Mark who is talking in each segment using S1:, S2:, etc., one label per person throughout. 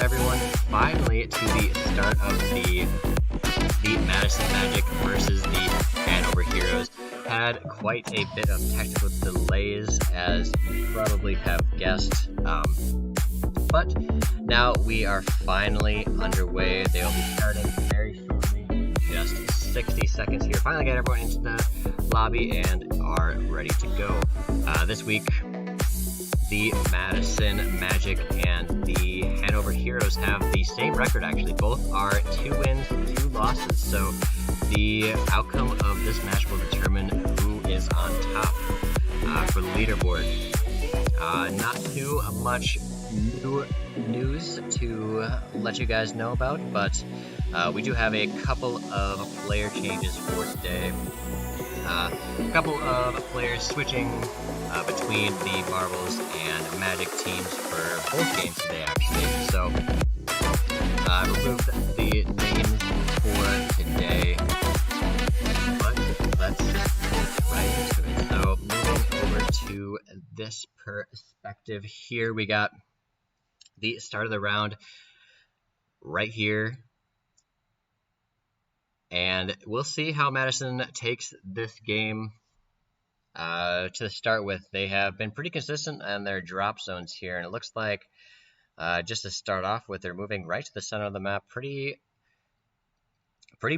S1: everyone, finally to the start of the Madison Magic versus the Hanover Heroes. Had quite a bit of technical delays, as you probably have guessed, but now we are finally underway. They will be starting very shortly, in just 60 seconds here. Finally got everyone into the lobby and are ready to go. This week, the Madison Magic and the Hanover Heroes have the same record, actually. Both are 2 wins, 2 losses, so the outcome of this match will determine who is on top for the leaderboard. Not too much new news to let you guys know about, but we do have a couple of player changes for today. A couple of players switching between the Marbles and Magic teams for both games today, actually. So I removed the names for today, but let's get right into it. So moving over to this perspective here, we got the start of the round right here. And we'll see how Madison takes this game to start with. They have been pretty consistent on their drop zones here, and it looks like just to start off with, they're moving right to the center of the map. Pretty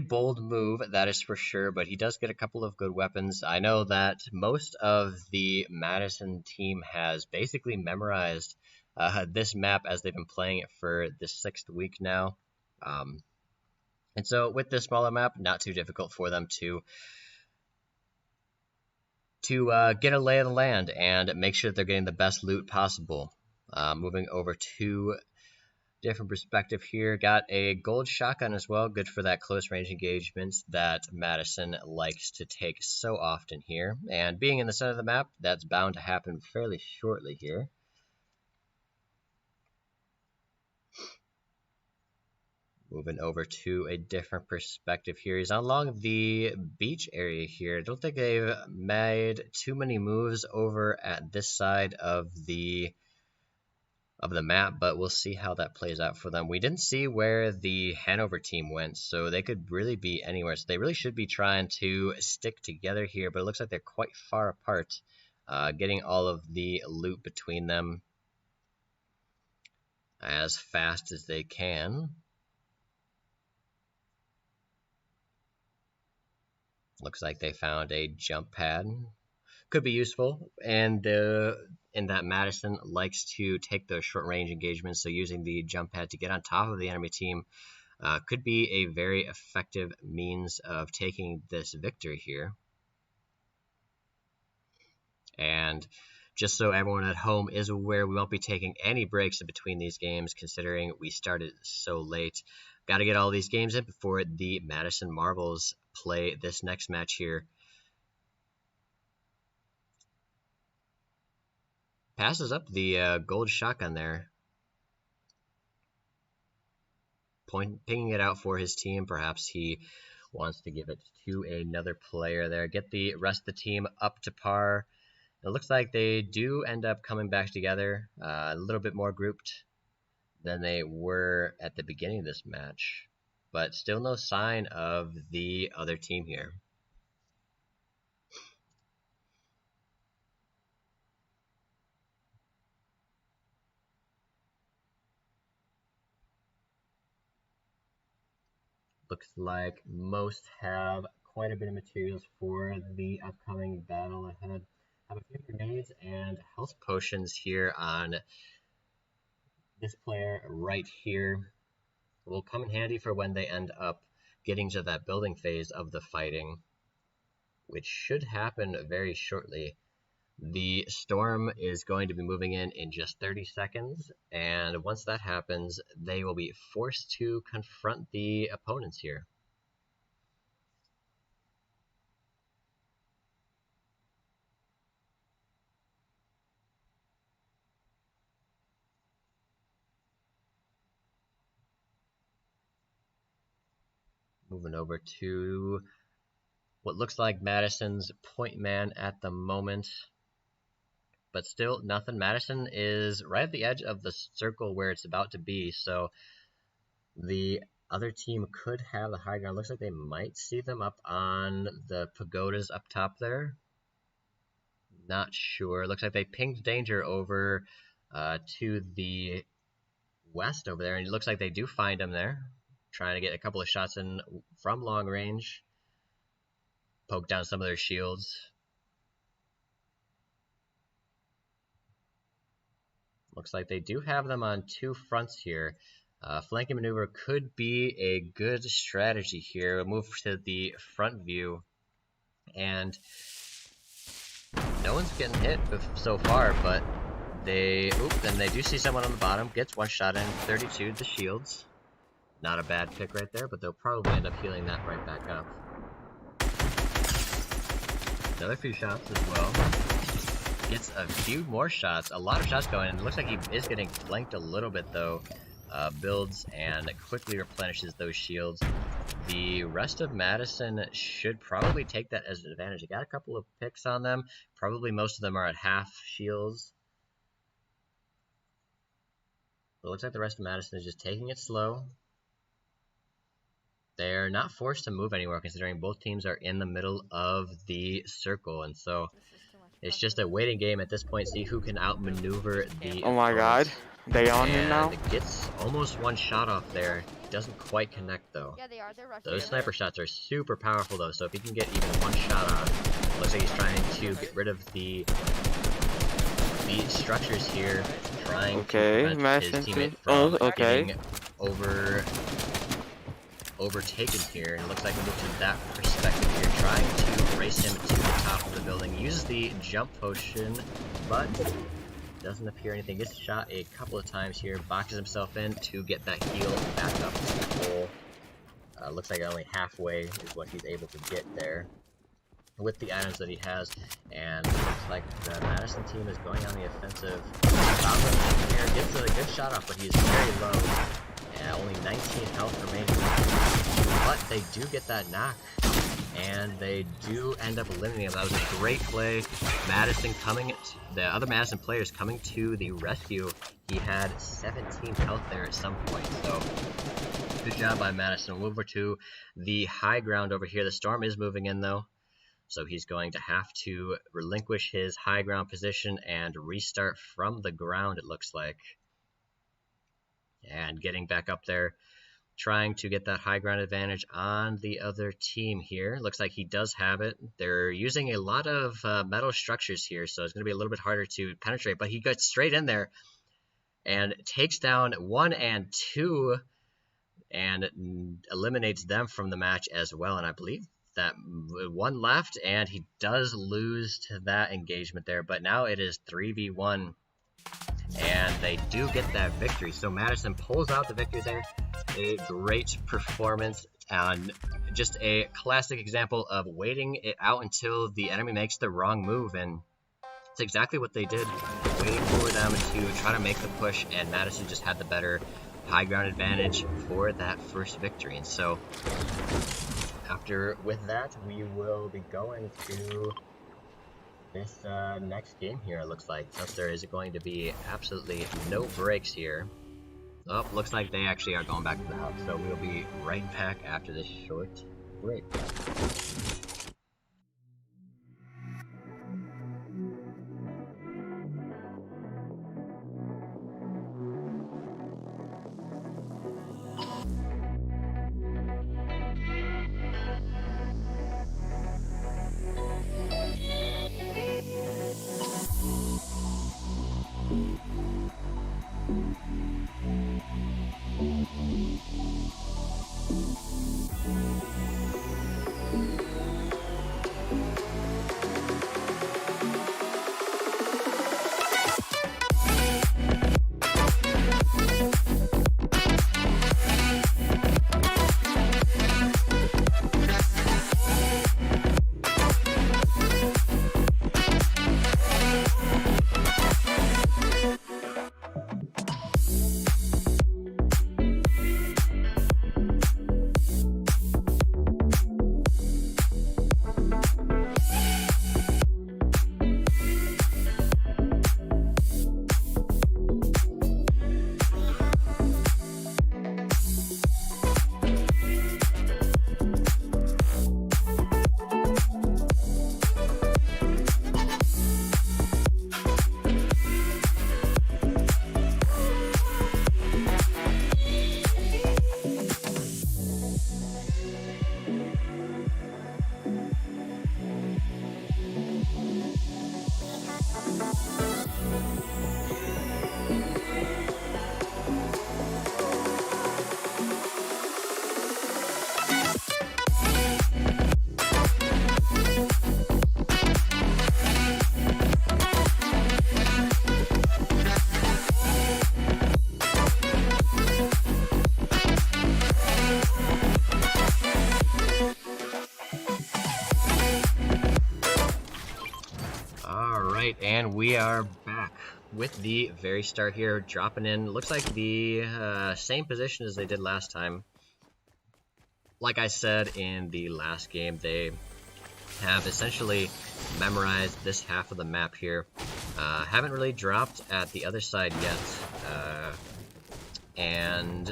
S1: bold move, that is for sure, but he does get a couple of good weapons. I know that most of the Madison team has basically memorized this map as they've been playing it for the 6th week now. And so with this smaller map, not too difficult for them to get a lay of the land and make sure that they're getting the best loot possible. Moving over to different perspective here. Got a gold shotgun as well, good for that close range engagements that Madison likes to take so often here. And being in the center of the map, that's bound to happen fairly shortly here. Moving over to a different perspective here. He's along the beach area here. I don't think they've made too many moves over at this side of the map, but we'll see how that plays out for them. We didn't see where the Hanover team went, so they could really be anywhere. So they really should be trying to stick together here, but it looks like they're quite far apart, getting all of the loot between them as fast as they can. Looks like they found a jump pad. Could be useful, and in that Madison likes to take those short range engagements, so using the jump pad to get on top of the enemy team could be a very effective means of taking this victory here. And just so everyone at home is aware, we won't be taking any breaks in between these games, considering we started so late. Got to get all these games in before the Madison Marbles play this next match here. Passes up the gold shotgun there. Pinging it out for his team. Perhaps he wants to give it to another player there. Get the rest of the team up to par. It looks like they do end up coming back together a little bit more grouped than they were at the beginning of this match. But still no sign of the other team here. Looks like most have quite a bit of materials for the upcoming battle ahead. Have a few grenades and health potions here on this player right here. Will come in handy for when they end up getting to that building phase of the fighting, which should happen very shortly. The storm is going to be moving in just 30 seconds, and once that happens, they will be forced to confront the opponents here. Moving over to what looks like Madison's point man at the moment. But still nothing. Madison is right at the edge of the circle where it's about to be, so the other team could have the high ground. Looks like they might see them up on the pagodas up top there. Not sure. Looks like they pinged danger over to the west over there, and it looks like they do find him there. Trying to get a couple of shots in from long range. Poke down some of their shields. Looks like they do have them on two fronts here. Flanking maneuver could be a good strategy here. We'll move to the front view, and no one's getting hit so far, but then they do see someone on the bottom. Gets one shot in, 32 the shields. Not a bad pick right there, but they'll probably end up healing that right back up. Another few shots as well. Gets a few more shots, a lot of shots going, and it looks like he is getting flanked a little bit though. Builds and quickly replenishes those shields. The rest of Madison should probably take that as an advantage. They got a couple of picks on them. Probably most of them are at half shields. But it looks like the rest of Madison is just taking it slow. They're not forced to move anywhere, considering both teams are in the middle of the circle, and so it's just a waiting game at this point. See who can outmaneuver the.
S2: Oh my God, they on him now.
S1: Gets almost one shot off there. Doesn't quite connect though.
S3: Yeah, they are. They're rushing.
S1: Those sniper shots are super powerful though. So if he can get even one shot off, looks like he's trying to get rid of the structures here, trying to prevent his teammate from getting overtaken here, and it looks like we move to that perspective here, trying to race him to the top of the building. Uses the jump potion, but doesn't appear anything. Gets shot a couple of times here, boxes himself in to get that heal back up to the hole. Looks like only halfway is what he's able to get there with the items that he has, and looks like the Madison team is going on the offensive. Here gets a good shot off, but he is very low. Yeah, only 19 health remaining, but they do get that knock, and they do end up eliminating him. That was a great play. Madison the other Madison players coming to the rescue. He had 17 health there at some point, so good job by Madison. We'll move over to the high ground over here. The storm is moving in though, so he's going to have to relinquish his high ground position and restart from the ground, it looks like. And getting back up there, trying to get that high ground advantage on the other team here. Looks like he does have it. They're using a lot of metal structures here, so it's going to be a little bit harder to penetrate, but he gets straight in there and takes down 1 and 2 and eliminates them from the match as well. And I believe that 1 left, and he does lose to that engagement there, but now it is 3v1, and they do get that victory. So Madison pulls out the victory there. A great performance, and just a classic example of waiting it out until the enemy makes the wrong move, and it's exactly what they did, waiting for them to try to make the push, and Madison just had the better high ground advantage for that first victory. And so with that, we will be going to this next game here, it looks like, since there is going to be absolutely no breaks here. Oh, looks like they actually are going back to the hub, so we'll be right back after this short break. And we are back with the very start here, dropping in. Looks like the same position as they did last time. Like I said in the last game, they have essentially memorized this half of the map here. Haven't really dropped at the other side yet, and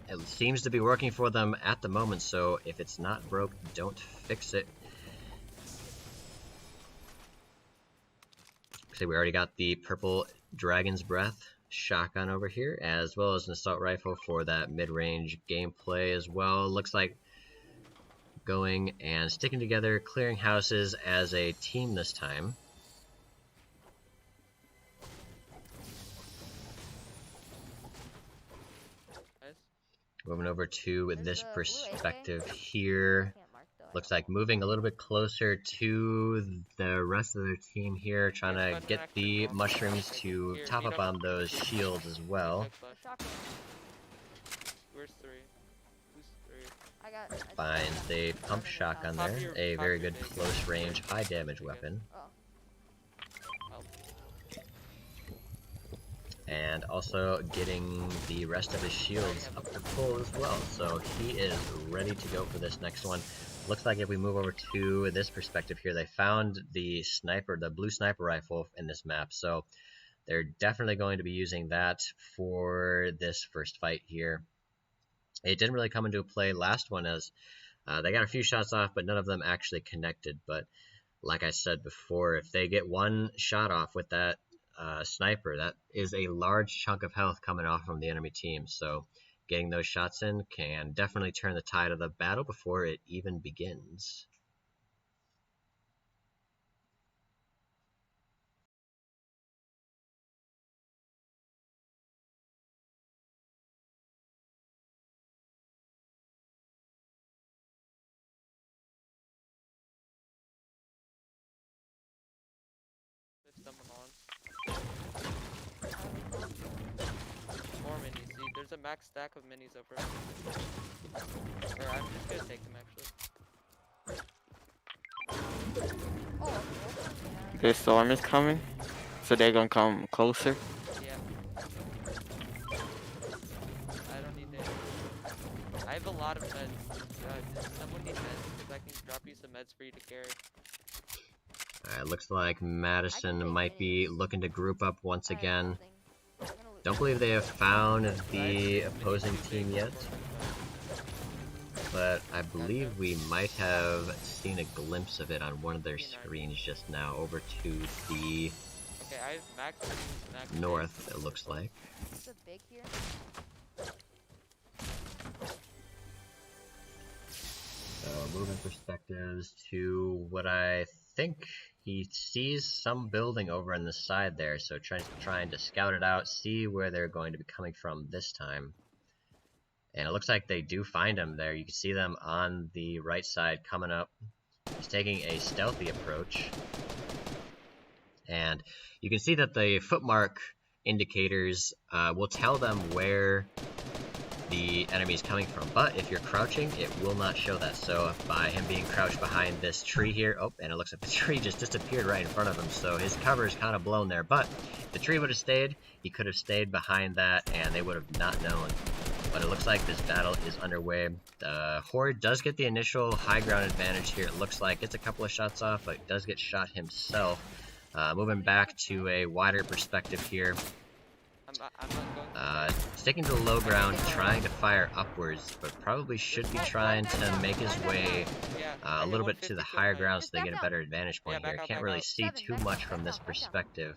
S1: it seems to be working for them at the moment, so if it's not broke, don't fix it. So we already got the purple Dragon's Breath shotgun over here, as well as an assault rifle for that mid-range gameplay as well. Looks like going and sticking together, clearing houses as a team this time. Moving over to this perspective here. Looks like moving a little bit closer to the rest of their team here, trying to get the mushrooms to top up on those shields as well.
S3: Where's 3? Who's 3?
S1: Finds a pump shotgun there, a very good close range, high damage weapon. And also getting the rest of his shields up to full as well, so he is ready to go for this next one. Looks like if we move over to this perspective here, they found the sniper, the blue sniper rifle in this map, so they're definitely going to be using that for this first fight here. It didn't really come into play last one as they got a few shots off, but none of them actually connected. But like I said before, if they get one shot off with that sniper, that is a large chunk of health coming off from the enemy team. So getting those shots in can definitely turn the tide of the battle before it even begins.
S3: More minis. See, there's a max stack of minis over. Or I'm just gonna take them actually.
S2: The storm is coming, so they're gonna come closer.
S3: Yeah. I don't need any. I have a lot of meds. Does someone need meds? Because I can drop you some meds for you to carry.
S1: Alright, looks like Madison might be looking to group up once again. Don't believe they have found the opposing team yet, but I believe we might have seen a glimpse of it on one of their screens just now, over to the north, it looks like. So moving perspectives to what I think he sees some building over on the side there, so trying to scout it out, see where they're going to be coming from this time. And it looks like they do find him there. You can see them on the right side coming up. He's taking a stealthy approach. And you can see that the footmark indicators will tell them where the enemy is coming from, but if you're crouching, it will not show that. So by him being crouched behind this tree here, oh, and it looks like the tree just disappeared right in front of him, so his cover is kind of blown there. But if the tree would have stayed, he could have stayed behind that, and they would have not known. But it looks like this battle is underway. The Horde does get the initial high ground advantage here. It looks like it's a couple of shots off, but does get shot himself. Moving back to a wider perspective here. Sticking to the low ground, trying to fire upwards, but probably should be trying to make his way a little bit to the higher ground so they get a better advantage point here. Can't really see too much from this perspective.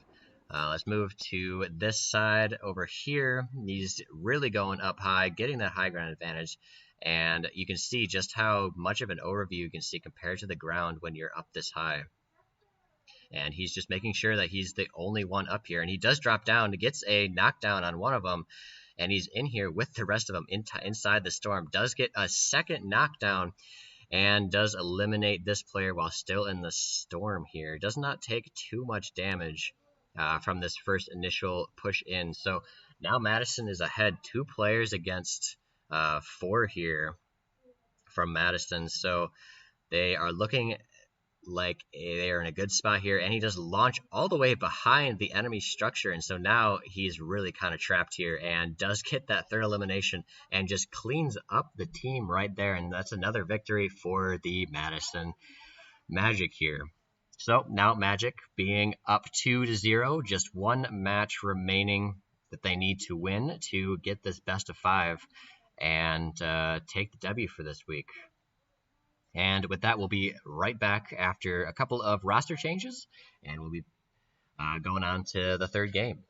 S1: Let's move to this side over here. He's really going up high, getting that high ground advantage, and you can see just how much of an overview you can see compared to the ground when you're up this high. And he's just making sure that he's the only one up here. And he does drop down. He gets a knockdown on one of them. And he's in here with the rest of them inside the storm. Does get a second knockdown. And does eliminate this player while still in the storm here. Does not take too much damage from this first initial push in. So now Madison is ahead 2 players against 4 here from Madison. So they are looking like they are in a good spot here, and he does launch all the way behind the enemy structure, and so now he's really kind of trapped here and does get that third elimination and just cleans up the team right there. And that's another victory for the Madison Magic here. So now Magic being up 2-0, just one match remaining that they need to win to get this best of 5 and take the W for this week. And with that, we'll be right back after a couple of roster changes, and we'll be going on to the third game.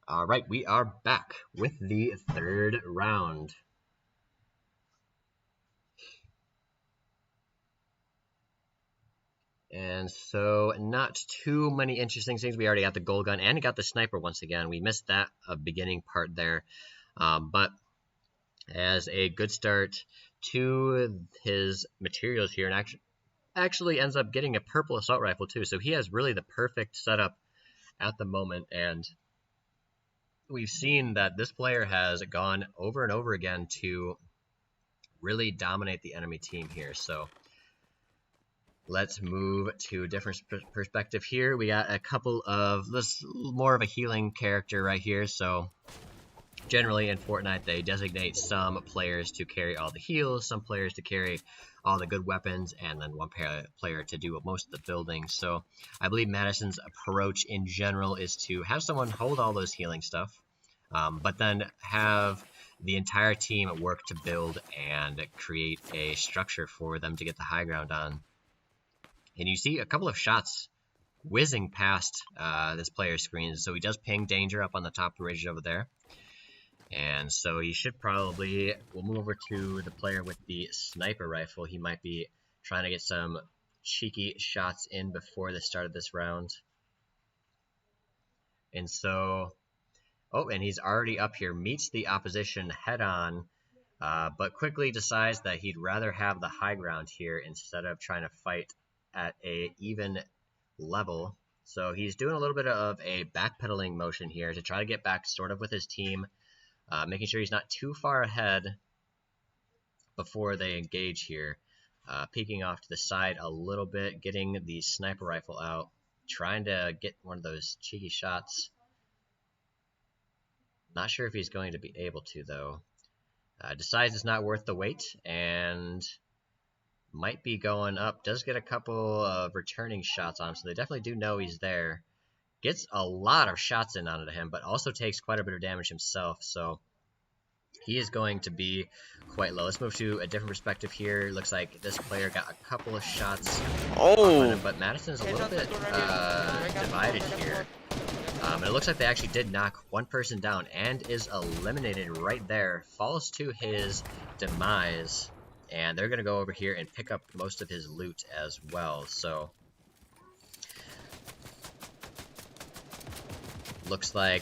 S1: Alright, we are back with the third round. And so, not too many interesting things. We already got the gold gun and got the sniper once again. We missed that beginning part there. But as a good start to his materials here, and actually ends up getting a purple assault rifle too. So he has really the perfect setup at the moment. And we've seen that this player has gone over and over again to really dominate the enemy team here. So let's move to a different perspective here. We got a couple of this more of a healing character right here. So generally in Fortnite, they designate some players to carry all the heals, some players to carry all the good weapons, and then one player to do most of the building. So I believe Madison's approach in general is to have someone hold all those healing stuff, but then have the entire team work to build and create a structure for them to get the high ground on. And you see a couple of shots whizzing past this player's screen. So he does ping danger up on the top ridge over there. And so he should probably, we'll move over to the player with the sniper rifle. He might be trying to get some cheeky shots in before the start of this round. And so, oh, and he's already up here, meets the opposition head on, but quickly decides that he'd rather have the high ground here instead of trying to fight at a even level. So he's doing a little bit of a backpedaling motion here to try to get back sort of with his team. Making sure he's not too far ahead before they engage here. Peeking off to the side a little bit, getting the sniper rifle out, trying to get one of those cheeky shots. Not sure if he's going to be able to, though. Decides it's not worth the wait, and might be going up. Does get a couple of returning shots on him, so they definitely do know he's there. Gets a lot of shots in onto him, but also takes quite a bit of damage himself, so he is going to be quite low. Let's move to a different perspective here. Looks like this player got a couple of shots on him, but Madison's a little bit divided here. And it looks like they actually did knock one person down and is eliminated right there. Falls to his demise, and they're going to go over here and pick up most of his loot as well, so looks like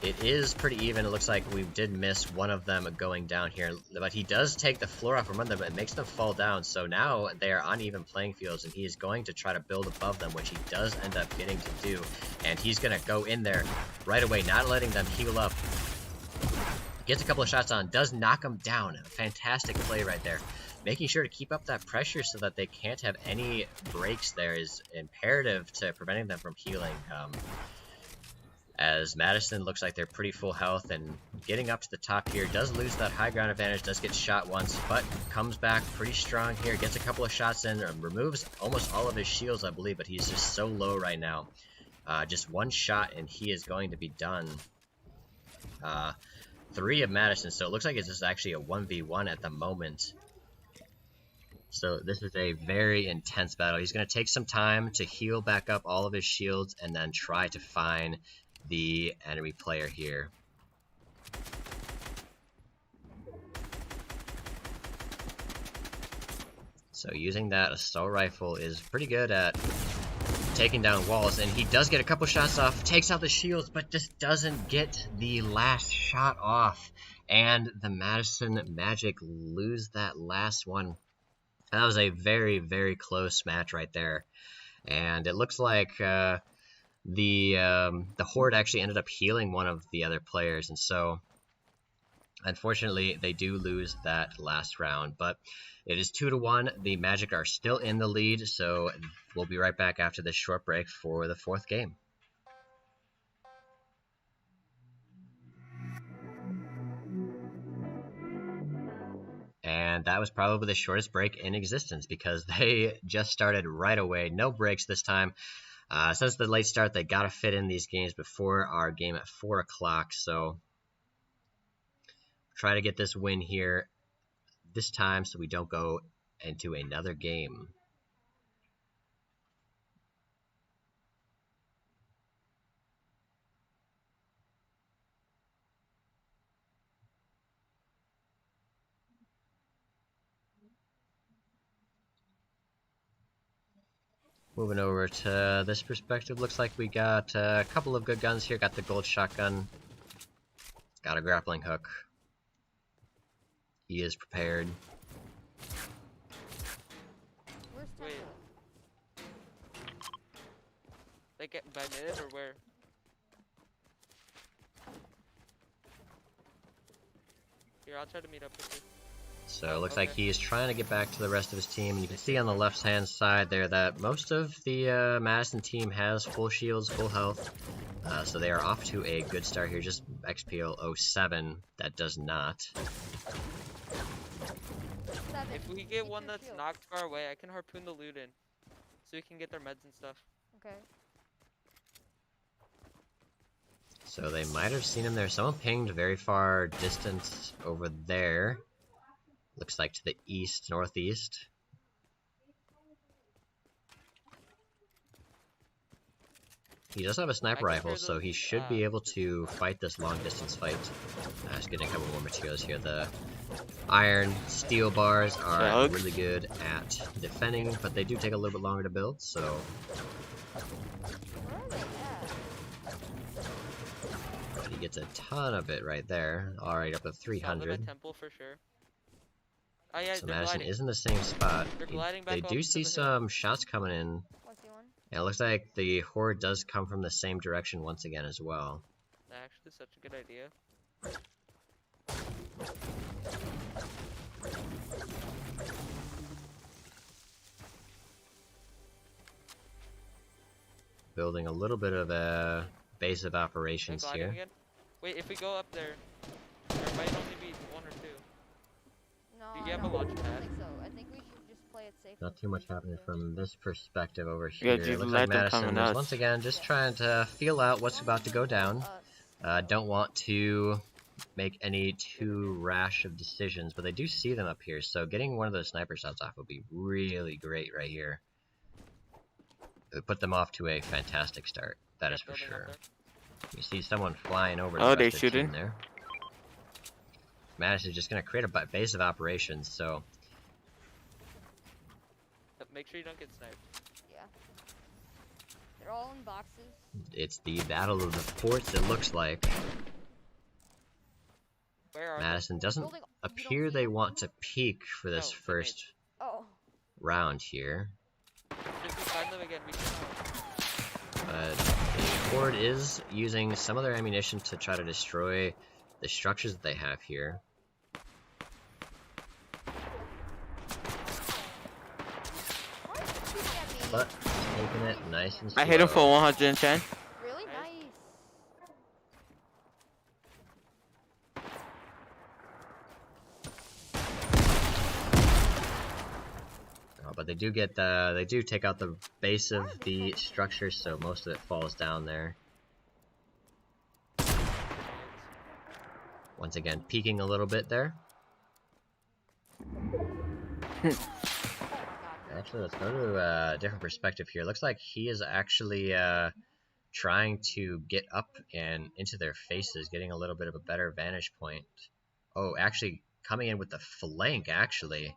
S1: it is pretty even. It looks like we did miss one of them going down here, but he does take the floor off from under them, but it makes them fall down. So now they are on even playing fields, and he is going to try to build above them, which he does end up getting to do. And he's going to go in there right away, not letting them heal up. Gets a couple of shots on, does knock them down. A fantastic play right there. Making sure to keep up that pressure so that they can't have any breaks there is imperative to preventing them from healing. As Madison looks like they're pretty full health, and getting up to the top here, does lose that high ground advantage, does get shot once, but comes back pretty strong here, gets a couple of shots in, removes almost all of his shields, I believe, but he's just so low right now. Just one shot and he is going to be done. 3 of Madison, so it looks like it's just actually a 1v1 at the moment. So this is a very intense battle. He's going to take some time to heal back up all of his shields and then try to find the enemy player here. So using that assault rifle is pretty good at taking down walls, and he does get a couple shots off, takes out the shields, but just doesn't get the last shot off. And the Madison Magic lose that last one. That was a very, very close match right there. And it looks like the Horde actually ended up healing one of the other players, and so unfortunately they do lose that last round. But it is 2-1. The Magic are still in the lead, so we'll be right back after this short break for the 4th game. And that was probably the shortest break in existence because they just started right away. No breaks this time. Since the late start, they got to fit in these games before our game at 4 o'clock. So try to get this win here this time so we don't go into another game. Moving over to this perspective, looks like we got a couple of good guns here. Got the gold shotgun, got a grappling hook. He is prepared.
S4: Where's
S3: Wait.
S4: Temple?
S3: Like by minute or where? Here, I'll try to meet up with you.
S1: So it looks like
S3: Okay.
S1: he is trying to get back to the rest of his team. And you can see on the left-hand side there that most of the Madison team has full shields, full health. So they are off to a good start here. Just XPL 07 that does not.
S4: 7.
S3: If we
S4: Keep
S3: get
S4: your
S3: one that's
S4: shield.
S3: knocked far away, I can harpoon the loot in, so we can get their meds and stuff.
S4: Okay.
S1: So they might have seen him there. Someone pinged very far distance over there. Looks like to the east, northeast. He does have a sniper
S3: I can
S1: rifle,
S3: hear
S1: so
S3: those,
S1: he should be able to fight this long distance fight. Just getting a couple more materials here. The iron steel bars are
S2: Chug.
S1: really good at defending, but they do take a little bit longer to build, so
S4: Where are they at?
S1: but he gets a ton of it right there. Alright, up to
S3: Solid
S1: 300.
S3: at temple for sure. Oh yeah,
S1: So
S3: they're
S1: Madison
S3: gliding.
S1: is in the same spot.
S3: They're gliding back
S1: They
S3: up
S1: do
S3: to
S1: see
S3: the hill.
S1: some shots coming in.
S4: Oh, I see one.
S1: Yeah, it looks like the Horde does come from the same direction once again as well.
S3: Actually, such a good idea.
S1: Building a little bit of a base of
S3: They're
S1: operations
S3: gliding
S1: here.
S3: again. Wait, if we go up there, there might only be 1 or 2.
S4: No,
S3: Do you
S4: I
S3: have a
S4: don't
S3: launch
S4: think
S3: pad?
S4: so. I think we should just play it safe.
S1: Not too much happening from this perspective over
S2: Yeah,
S1: here.
S2: just
S1: It looks
S2: let
S1: like
S2: them come
S1: Madison
S2: in
S1: is
S2: us.
S1: once again just trying to feel out what's about to go down. Don't want to make any too rash of decisions, but they do see them up here, so getting one of those sniper shots off would be really great right here. It would put them off to a fantastic start, that
S3: Yeah,
S1: is for
S3: building up
S1: sure.
S3: there.
S1: You see someone flying over the
S2: Oh,
S1: rest
S2: they
S1: of the team
S2: shooting?
S1: there. Madison is just going to create a base of operations, so
S3: But make sure you don't get sniped.
S4: Yeah. They're all in boxes.
S1: it's the battle of the forts, it looks like.
S3: Where are
S1: Madison doesn't
S4: Building- you don't
S1: appear
S4: see
S1: they
S4: them?
S1: want to peek for this
S3: No,
S1: first
S4: Oh.
S1: round here.
S3: they? If we find them again, we can.
S1: But the Horde is using some of their ammunition to try to destroy the structures that they have here.
S4: Why are you shooting at me?
S1: But taking it nice and slow.
S2: I hit him for 110.
S4: Really
S3: Nice.
S4: nice.
S1: But they do get they do take out the base of the structure, so most of it falls down there. Once again, peeking a little bit there. Actually, let's go to a different perspective here. Looks like he is actually trying to get up and into their faces, getting a little bit of a better vantage point. Oh, actually coming in with the flank, actually.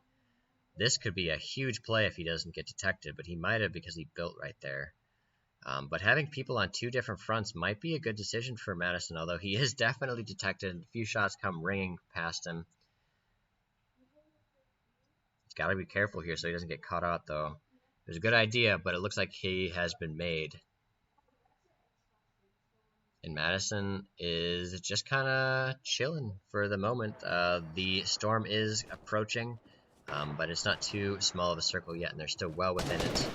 S1: This could be a huge play if he doesn't get detected, but he might have because he built right there. But having people on two different fronts might be a good decision for Madison, although he is definitely detected. A few shots come ringing past him. He's got to be careful here so he doesn't get caught out, though. It was a good idea, but it looks like he has been made. And Madison is just kind of chilling for the moment. The storm is approaching, but it's not too small of a circle yet, and they're still well within it.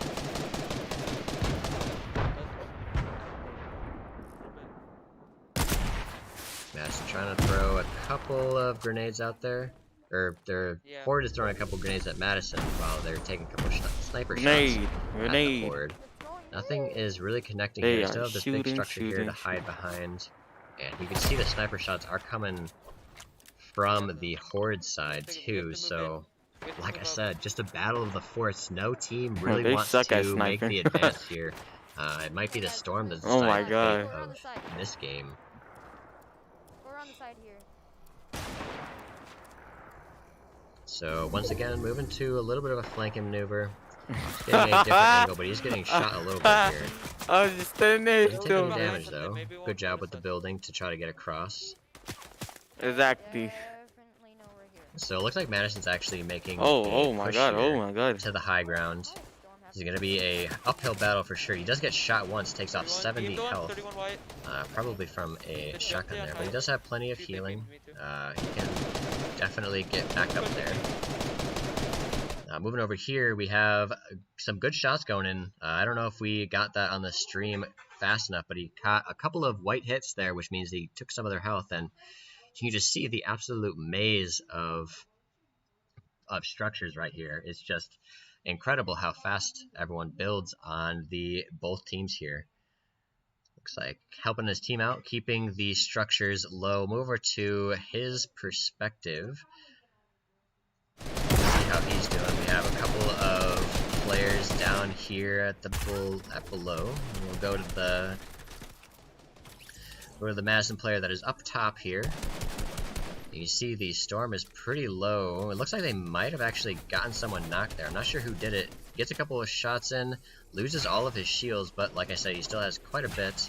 S1: Madison trying to throw a couple of grenades out there. Or their Horde is throwing a couple grenades at Madison while they're taking a couple sniper shots at the Horde. Nothing is really connecting here. They still have this big structure here to hide behind. And you can see the sniper shots are coming from the Horde side too. So, like I said, just a battle of the force. No team really wants to make the advance here. It might be the Storm that's deciding the fate of this game.
S4: We're on the side here.
S1: So once again, moving to a little bit of a flanking maneuver. He's getting a different angle, but he's getting shot a little bit here.
S2: I was just standing there.
S1: Doesn't take any damage though. Good job with the building to try to get across.
S2: Exactly.
S1: So it looks like Madison's actually making
S2: oh my god
S1: to the high ground. This is going to be a uphill battle for sure. He does get shot once, takes off 70 health, probably from a shotgun there, but he does have plenty of healing. He can definitely get back up there. Moving over here, we have some good shots going in. I don't know if we got that on the stream fast enough, but he caught a couple of white hits there, which means he took some of their health, and you can just see the absolute maze of structures right here. It's just incredible how fast everyone builds on both teams here. Looks like helping his team out, keeping the structures low. Move over to his perspective. See how he's doing. We have a couple of players down here at below. We'll go to the Madison player that is up top here. You see the storm is pretty low. It looks like they might have actually gotten someone knocked there. I'm not sure who did it. Gets a couple of shots in, loses all of his shields, but like I said, he still has quite a bit.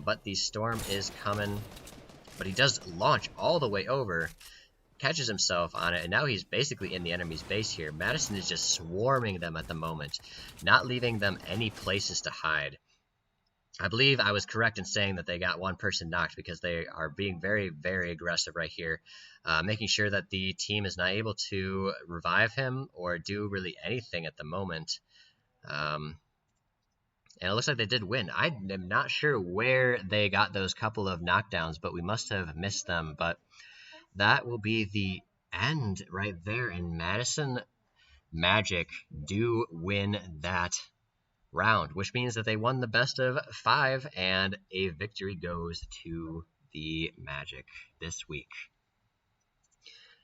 S1: But the storm is coming. But he does launch all the way over, catches himself on it, and now he's basically in the enemy's base here. Madison is just swarming them at the moment, not leaving them any places to hide. I believe I was correct in saying that they got one person knocked because they are being very, very aggressive right here, making sure that the team is not able to revive him or do really anything at the moment. And it looks like they did win. I am not sure where they got those couple of knockdowns, but we must have missed them. But that will be the end right there, and Madison Magic do win that round, which means that they won the best of 5, and a victory goes to the Magic this week.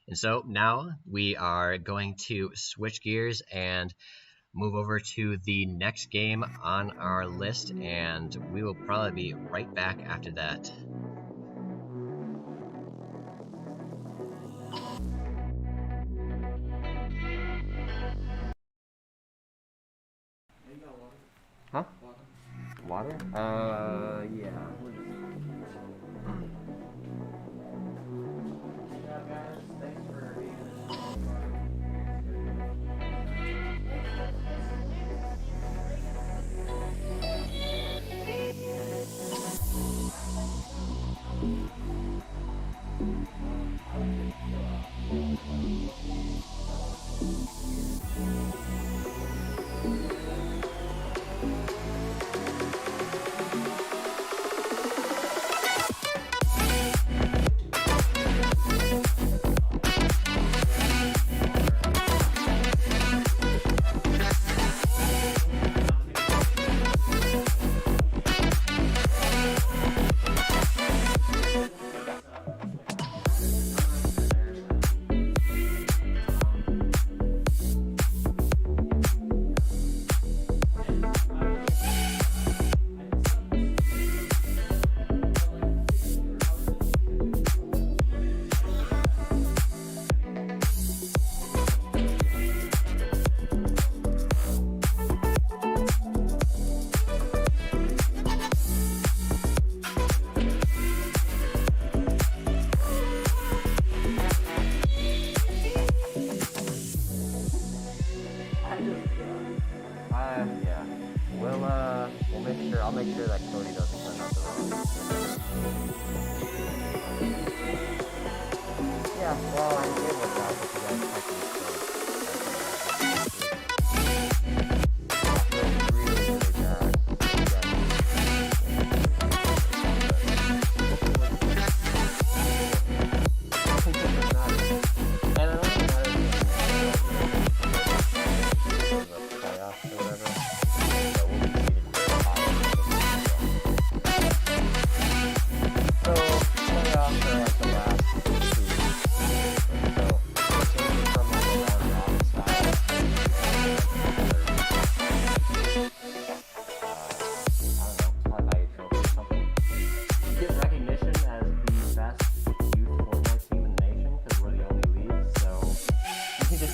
S1: And so now we are going to switch gears and move over to the next game on our list, and we will probably be right back after that.
S5: Huh? Water? Yeah. Yeah, well, I did work out with you guys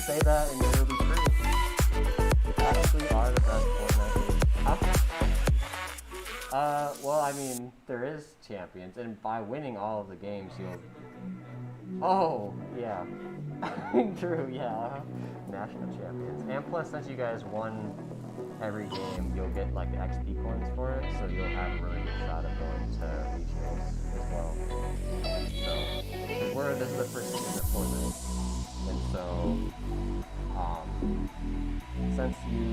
S5: say that and it'll be true. Actually are the best Fortnite league. Huh? Well, I mean, there is champions, and by winning all of the games, you'll... Oh, yeah. True, yeah. National champions. And plus, since you guys won every game, you'll get, like, XP coins for it, so you'll have a really good shot at going to regionals as well. So, this is the first season of Fortnite. And so, since you...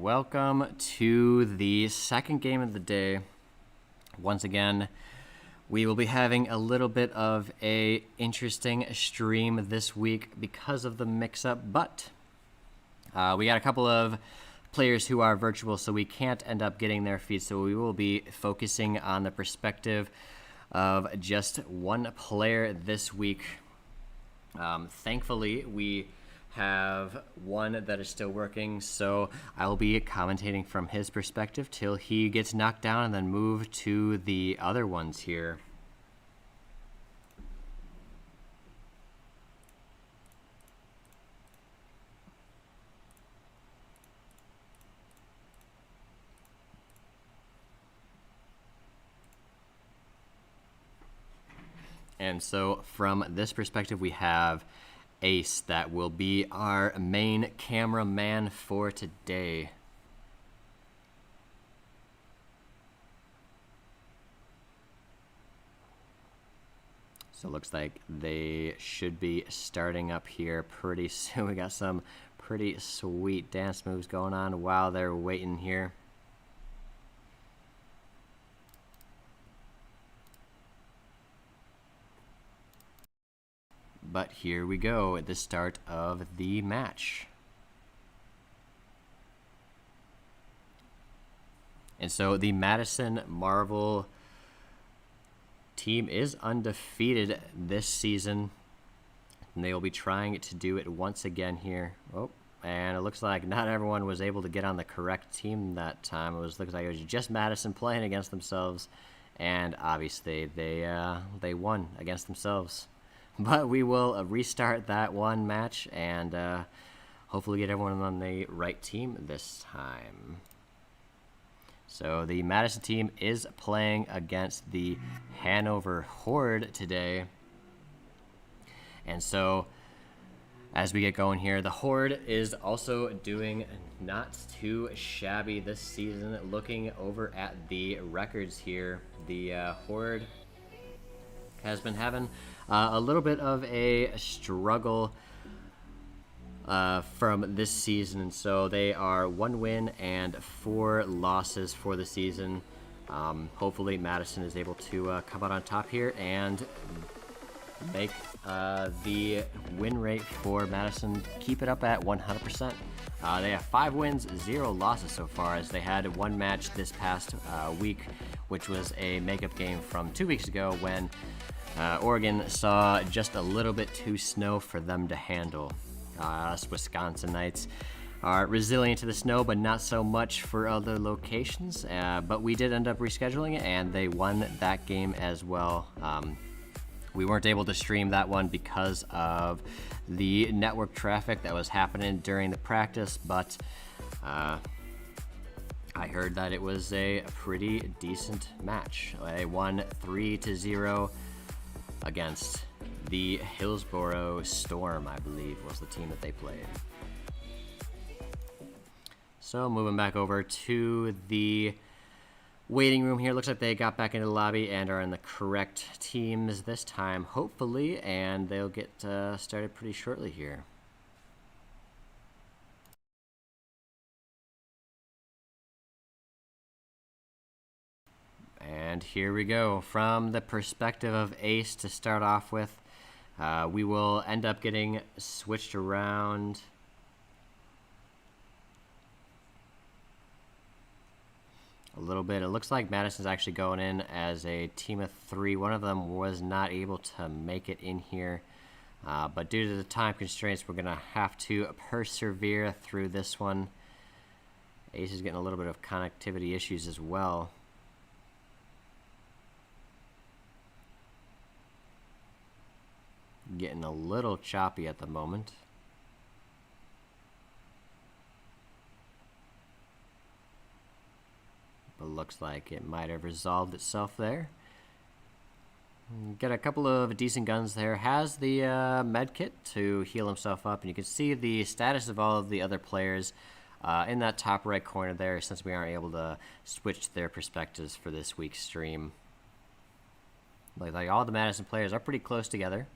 S1: welcome to the second game of the day. Once again, we will be having a little bit of a interesting stream this week because of the mix-up, but we got a couple of players who are virtual, so we can't end up getting their feeds, so we will be focusing on the perspective of just one player this week. Thankfully, we have one that is still working, so I will be commentating from his perspective till he gets knocked down and then move to the other ones here. And so from this perspective, we have Ace that will be our main cameraman for today. So it looks like they should be starting up here pretty soon. We got some pretty sweet dance moves going on while they're waiting here. But here we go at the start of the match. And so the Madison Marvel team is undefeated this season. And they will be trying to do it once again here. Oh, and it looks like not everyone was able to get on the correct team that time. Looks like it was just Madison playing against themselves. And obviously they won against themselves. But we will restart that one match and hopefully get everyone on the right team this time. So the Madison team is playing against the Hanover Horde today. And so as we get going here, the Horde is also doing not too shabby this season. Looking over at the records here, the Horde has been having a little bit of a struggle from this season, and so they are 1 win and 4 losses for the season. Hopefully Madison is able to come out on top here and make the win rate for Madison keep it up at 100%. They have 5 wins, 0 losses so far, as they had one match this past week, which was a makeup game from 2 weeks ago when Oregon saw just a little bit too snow for them to handle. Us Wisconsinites are resilient to the snow, but not so much for other locations. But we did end up rescheduling it, and they won that game as well. We weren't able to stream that one because of the network traffic that was happening during the practice, but I heard that it was a pretty decent match. They won 3-0 against the Hillsboro Storm, I believe, was the team that they played. So moving back over to the waiting room here. Looks like they got back into the lobby and are in the correct teams this time, hopefully, and they'll get started pretty shortly here. And here we go. From the perspective of Ace to start off with, we will end up getting switched around. A little bit. It looks like Madison's actually going in as a team of 3. One of them was not able to make it in here. But due to the time constraints, we're going to have to persevere through this one. Ace is getting a little bit of connectivity issues as well. Getting a little choppy at the moment. But looks like it might have resolved itself there. Got a couple of decent guns there. Has the med kit to heal himself up, and you can see the status of all of the other players in that top right corner there, since we aren't able to switch their perspectives for this week's stream. Like all the Madison players are pretty close together,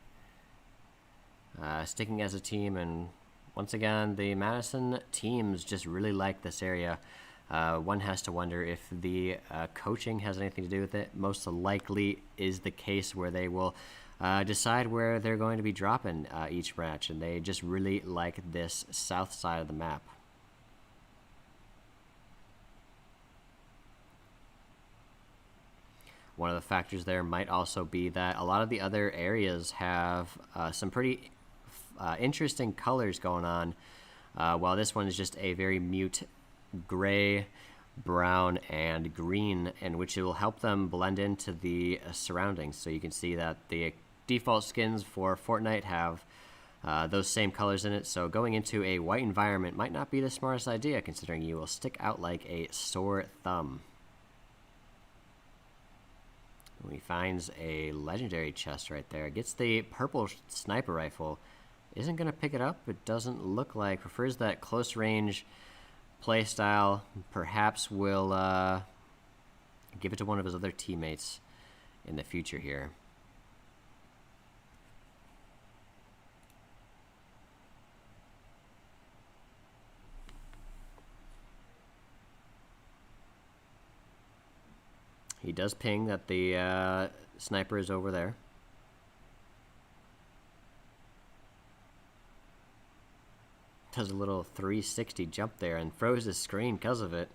S1: sticking as a team and Once again, the Madison teams just really like this area. One has to wonder if the coaching has anything to do with it. Most likely is the case where they will decide where they're going to be dropping each match, and they just really like this south side of the map. One of the factors there might also be that a lot of the other areas have some pretty interesting colors going on, while this one is just a very mute gray, brown, and green, in which it will help them blend into the surroundings. So you can see that the default skins for Fortnite have those same colors in it, so going into a white environment might not be the smartest idea, considering you will stick out like a sore thumb. He finds a legendary chest right there. Gets the purple sniper rifle. Isn't going to pick it up. It doesn't look like. Prefers that close range play style. Perhaps will give it to one of his other teammates in the future here. He does ping that the sniper is over there. Does a little 360 jump there and froze his screen because of it.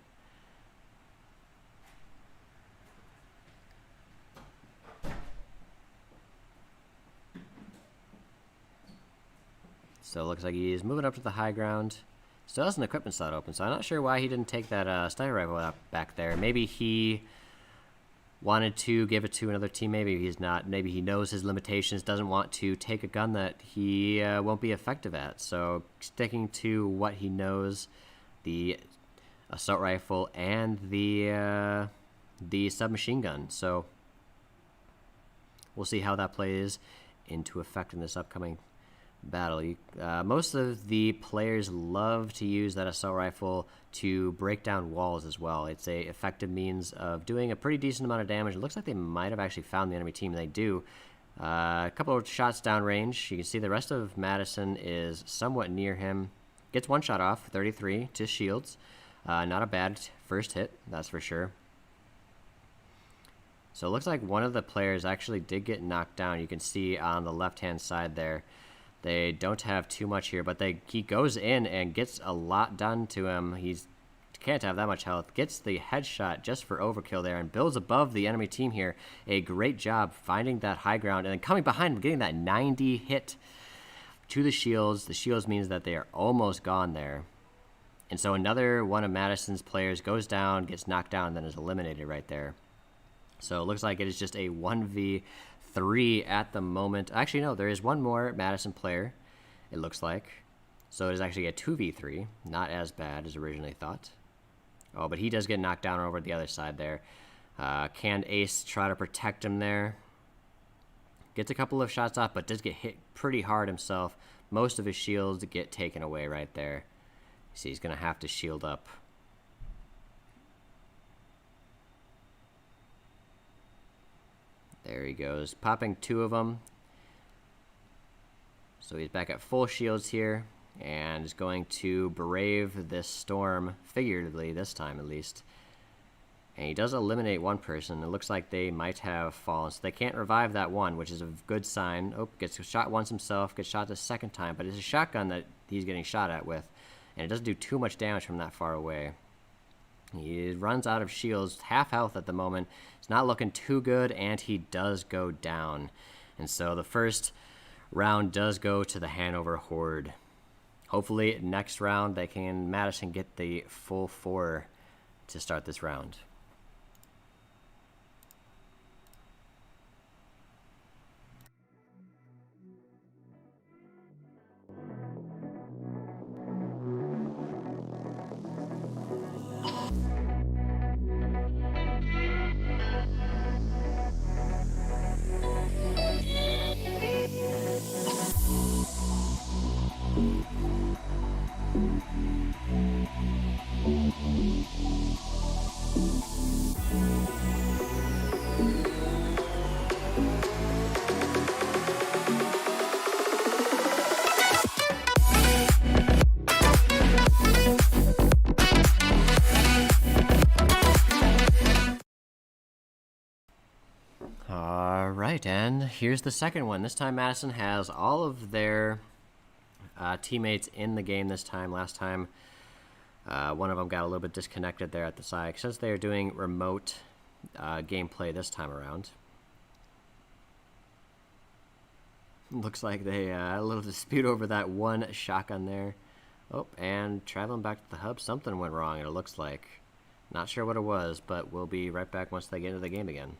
S1: So it looks like he's moving up to the high ground. Still has an equipment slot open, so I'm not sure why he didn't take that sniper rifle out back there. Maybe he wanted to give it to another team. Maybe he's not. Maybe he knows his limitations, doesn't want to take a gun that he won't be effective at. So sticking to what he knows, the assault rifle and the submachine gun. So we'll see how that plays into effect in this upcoming battle. Most of the players love to use that assault rifle to break down walls as well. It's a effective means of doing a pretty decent amount of damage. It looks like they might have actually found the enemy team. They do. A couple of shots downrange. You can see the rest of Madison is somewhat near him. Gets one shot off, 33 to shields. Not a bad first hit, that's for sure. So it looks like one of the players actually did get knocked down. You can see on the left-hand side there. They don't have too much here, but he goes in and gets a lot done to him. He can't have that much health. Gets the headshot just for overkill there and builds above the enemy team here. A great job finding that high ground and then coming behind him, getting that 90 hit to the shields. The shields means that they are almost gone there. And so another one of Madison's players goes down, gets knocked down, and then is eliminated right there. So it looks like it is just a 1v3 at the moment. Actually, no, there is one more Madison player, it looks like. So it is actually a 2v3. Not as bad as originally thought. Oh, but he does get knocked down over the other side there. Can Ace try to protect him there? Gets a couple of shots off, but does get hit pretty hard himself. Most of his shields get taken away right there. See, he's going to have to shield up. There he goes, popping two of them. So he's back at full shields here, and is going to brave this storm, figuratively this time at least. And he does eliminate one person. It looks like they might have fallen, so they can't revive that one, which is a good sign. Oh, gets shot once himself, gets shot the second time, but it's a shotgun that he's getting shot at with, and it doesn't do too much damage from that far away. He runs out of shields, half health at the moment. It's not looking too good, and he does go down. And so the first round does go to the Hanover Horde. Hopefully next round Madison get the full 4 to start this round.
S6: Thank you.
S1: here's the second one. This time Madison has all of their teammates in the game this time. Last time, one of them got a little bit disconnected there at the side. Since they're doing remote gameplay this time around. Looks like they had a little dispute over that one shotgun there. Oh, and traveling back to the hub, something went wrong, it looks like. Not sure what it was, but we'll be right back once they get into the game again.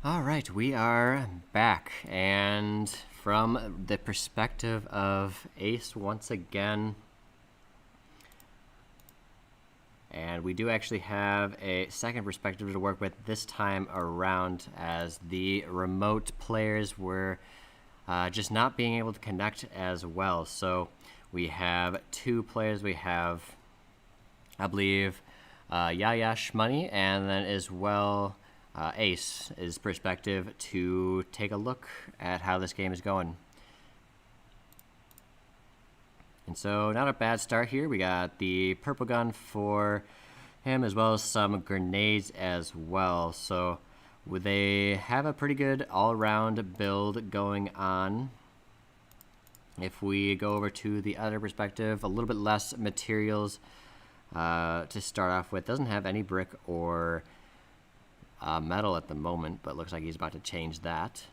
S1: All right, we are back, and from the perspective of Ace once again, and we do actually have a second perspective to work with this time around, as the remote players were just not being able to connect as well. So we have two players. We have, I believe, Yaya Shmoney, and then as well Ace's perspective to take a look at how this game is going. And so not a bad start here. We got the purple gun for him, as well as some grenades as well. So they have a pretty good all-around build going on. If we go over to the other perspective, a little bit less materials to start off with. Doesn't have any brick or metal at the moment, but looks like he's about to change that.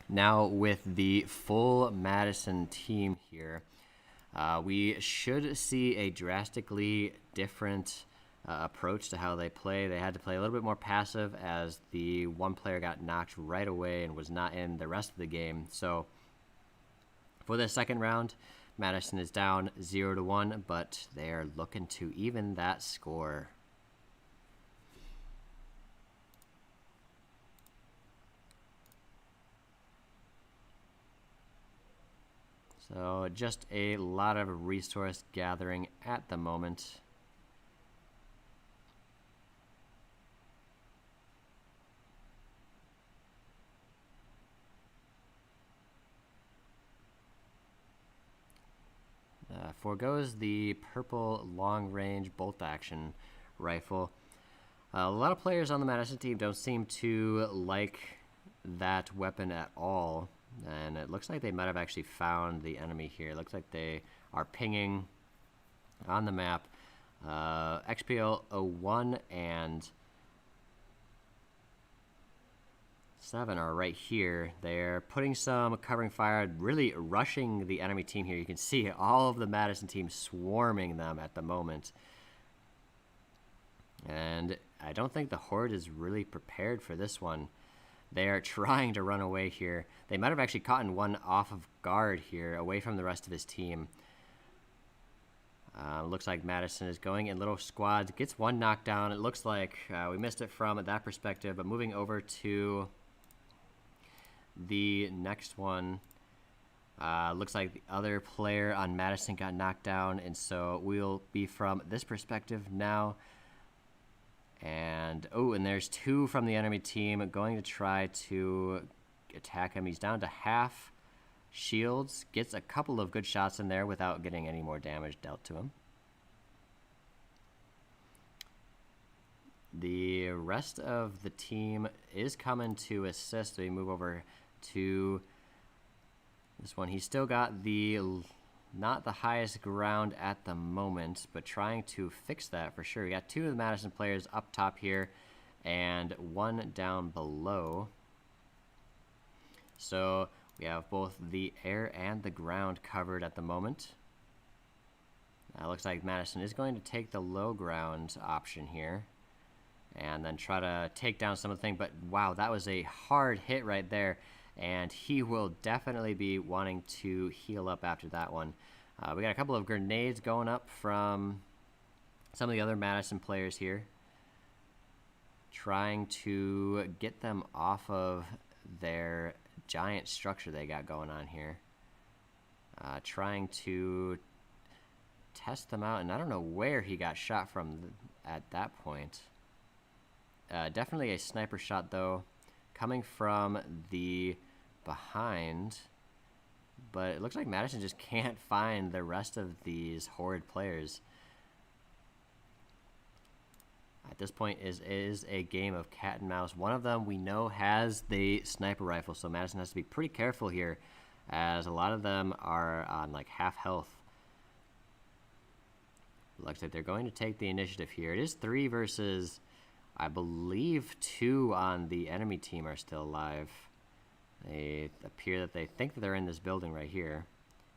S1: Now with the full Madison team here, we should see a drastically different approach to how they play. They had to play a little bit more passive, as the one player got knocked right away and was not in the rest of the game. So for the second round, Madison is down 0-1, but they're looking to even that score. So just a lot of resource gathering at the moment. Forgoes the purple long-range bolt-action rifle. A lot of players on the Madison team don't seem to like that weapon at all. And it looks like they might have actually found the enemy here. It looks like they are pinging on the map. XPL 01 and 7 are right here. They're putting some covering fire, really rushing the enemy team here. You can see all of the Madison team swarming them at the moment. And I don't think the Horde is really prepared for this one. They are trying to run away here. They might have actually caught one off of guard here, away from the rest of his team. Looks like Madison is going in little squads. Gets one knocked down. It looks like we missed it from that perspective. But moving over to the next one, looks like the other player on Madison got knocked down. And so we'll be from this perspective now. And oh, and there's two from the enemy team going to try to attack him. He's down to half shields. Gets a couple of good shots in there without getting any more damage dealt to him. The rest of the team is coming to assist. We move over to this one. He's still got the not the highest ground at the moment, but trying to fix that for sure. We got two of the Madison players up top here and one down below. So we have both the air and the ground covered at the moment. Looks like Madison is going to take the low ground option here and then try to take down some of the thing. But wow, that was a hard hit right there. And he will definitely be wanting to heal up after that one. We got a couple of grenades going up from some of the other Madison players here. Trying to get them off of their giant structure they got going on here. Trying to test them out. And I don't know where he got shot from at that point. Definitely a sniper shot, though, coming from the behind, but it looks like Madison just can't find the rest of these Horde players. At this point is a game of cat and mouse. One of them we know has the sniper rifle, so Madison has to be pretty careful here, as a lot of them are on like half health. Looks like they're going to take the initiative here. It is 3 versus, I believe, 2 on the enemy team are still alive. They appear that they think that they're in this building right here,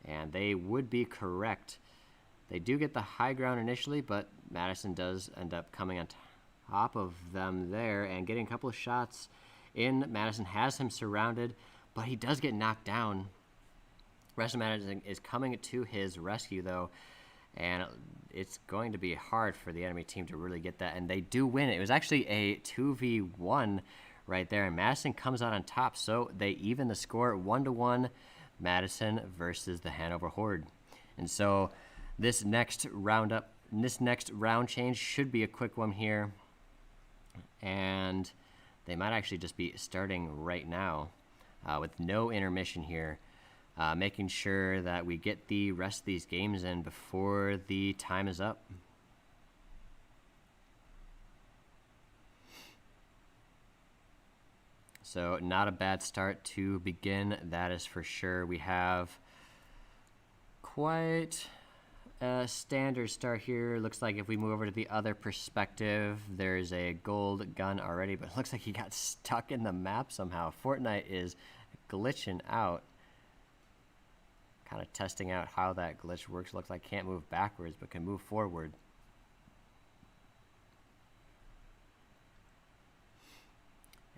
S1: and they would be correct. They do get the high ground initially, but Madison does end up coming top of them there and getting a couple of shots in. Madison has him surrounded, but he does get knocked down. Rest of Madison is coming to his rescue, though, and it's going to be hard for the enemy team to really get that, and they do win. It was actually a 2v1 right there, and Madison comes out on top, so they even the score 1-1, Madison versus the Hanover Horde. And so this next round change should be a quick one here, and they might actually just be starting right now with no intermission here, making sure that we get the rest of these games in before the time is up. So not a bad start to begin, that is for sure. We have quite a standard start here. Looks like if we move over to the other perspective, there's a gold gun already, but it looks like he got stuck in the map somehow. Fortnite is glitching out. Kind of testing out how that glitch works. Looks like can't move backwards, but can move forward.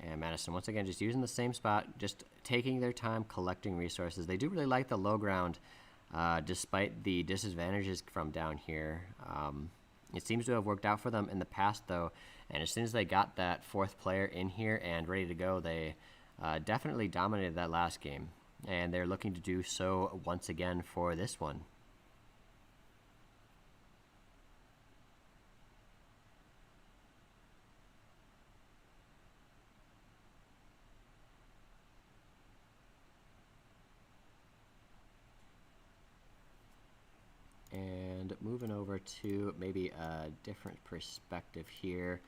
S1: And Madison, once again, just using the same spot, just taking their time collecting resources. They do really like the low ground, despite the disadvantages from down here. It seems to have worked out for them in the past, though, and as soon as they got that fourth player in here and ready to go, they definitely dominated that last game, and they're looking to do so once again for this one. And moving over to maybe a different perspective here,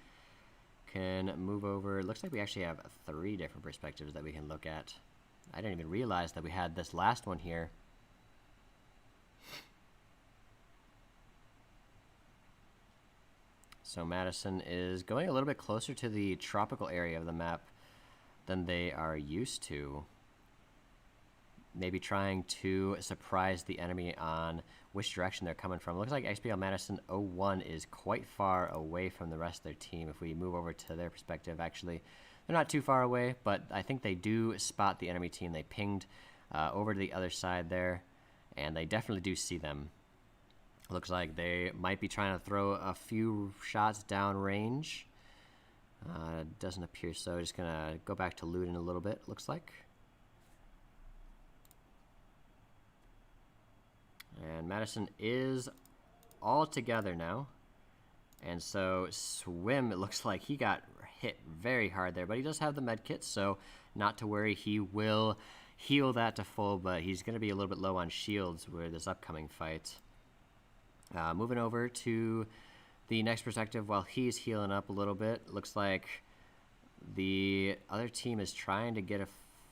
S1: can move over. Looks like we actually have 3 different perspectives that we can look at. I didn't even realize that we had this last one here. So Madison is going a little bit closer to the tropical area of the map than they are used to. Maybe trying to surprise the enemy on which direction they're coming from. Looks like XPL Madison 01 is quite far away from the rest of their team. If we move over to their perspective, actually, they're not too far away, but I think they do spot the enemy team. They pinged over to the other side there, and they definitely do see them. Looks like they might be trying to throw a few shots down range. Doesn't appear so. Just gonna go back to looting a little bit, looks like. And Madison is all together now. And so Swim, it looks like he got hit very hard there, but he does have the med kit, so not to worry. He will heal that to full, but he's going to be a little bit low on shields with this upcoming fight. Moving over to the next perspective while he's healing up a little bit. Looks like the other team is trying to get a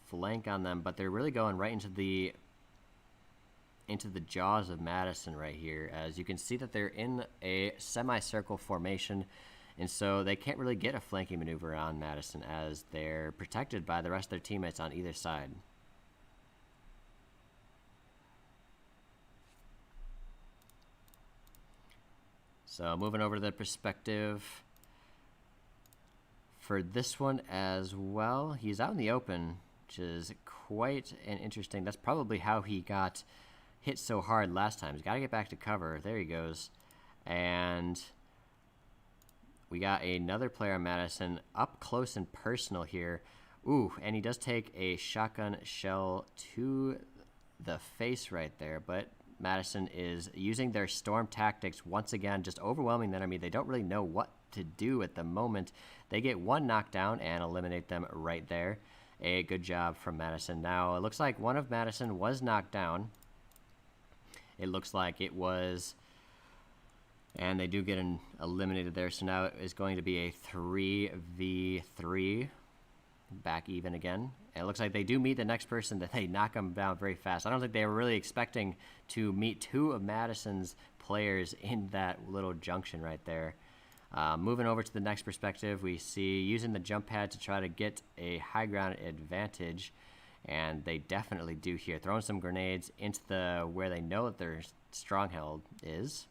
S1: flank on them, but they're really going right into the jaws of Madison right here. As you can see that they're in a semicircle formation, and so they can't really get a flanking maneuver on Madison as they're protected by the rest of their teammates on either side. So moving over to the perspective for this one as well. He's out in the open, which is quite an interesting. That's probably how he got hit so hard last time. He's got to get back to cover. There he goes. And we got another player on Madison up close and personal here. Ooh, and he does take a shotgun shell to the face right there, but Madison is using their storm tactics once again, just overwhelming the enemy. They don't really know what to do at the moment. They get one knockdown and eliminate them right there. A good job from Madison. Now, it looks like one of Madison was knocked down. It looks like it was, and they do get eliminated there. So now it is going to be a 3v3, back even again. And it looks like they do meet the next person, that they knock them down very fast. I don't think they were really expecting to meet 2 of Madison's players in that little junction right there. Moving over to the next perspective, we see using the jump pad to try to get a high ground advantage. And they definitely do here. Throwing some grenades into where they know that their stronghold is.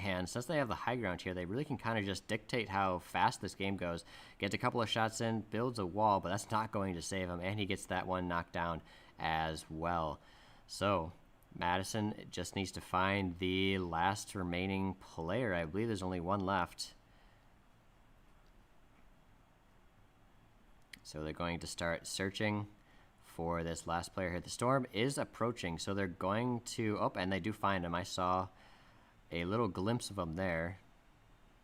S1: And since they have the high ground here, they really can kind of just dictate how fast this game goes. Gets a couple of shots in, builds a wall, but that's not going to save him, and he gets that one knocked down as well. So Madison just needs to find the last remaining player. I believe there's only one left. So they're going to start searching for this last player here. The storm is approaching, so they're going to... Oh, and they do find him. I saw a little glimpse of him there.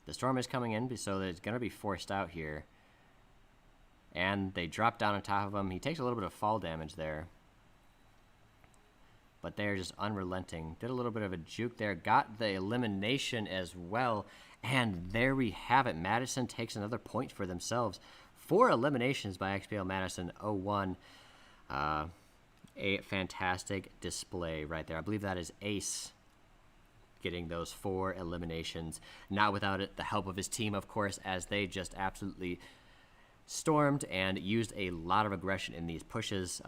S1: The storm is coming in, so it's going to be forced out here. And they drop down on top of him. He takes a little bit of fall damage there. But they're just unrelenting. Did a little bit of a juke there. Got the elimination as well. And there we have it. Madison takes another point for themselves. 4 eliminations by XPL Madison 0-1. A fantastic display right there. I believe that is Ace getting those 4 eliminations. Not without it, the help of his team, of course, as they just absolutely stormed and used a lot of aggression in these pushes.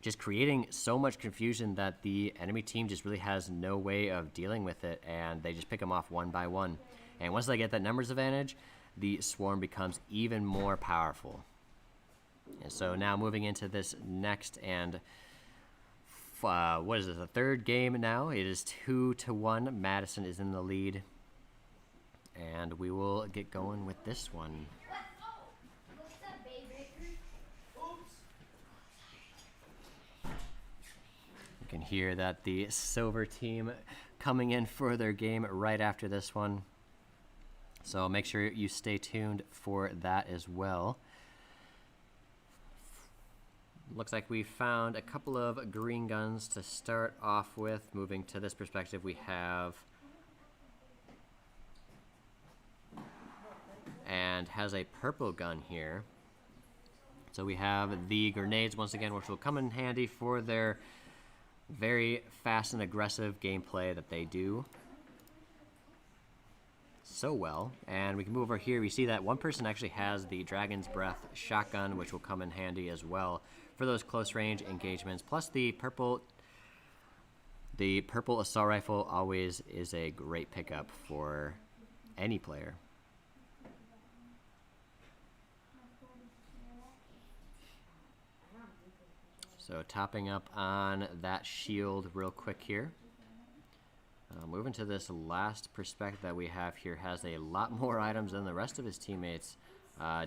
S1: Just creating so much confusion that the enemy team just really has no way of dealing with it, and they just pick them off one by one. And once they get that numbers advantage, the swarm becomes even more powerful. And so now moving into this next and what is it, the third game now? It is 2-1. Madison is in the lead, and we will get going with this one. You can hear that the silver team coming in for their game right after this one. So make sure you stay tuned for that as well. Looks like we found a couple of green guns to start off with. Moving to this perspective, we have and has a purple gun here. So we have the grenades once again, which will come in handy for their very fast and aggressive gameplay that they do so well. And we can move over here. We see that one person actually has the Dragon's Breath shotgun, which will come in handy as well for those close range engagements. Plus the purple assault rifle always is a great pickup for any player. So topping up on that shield real quick here. Moving to this last perspective that we have here, has a lot more items than the rest of his teammates.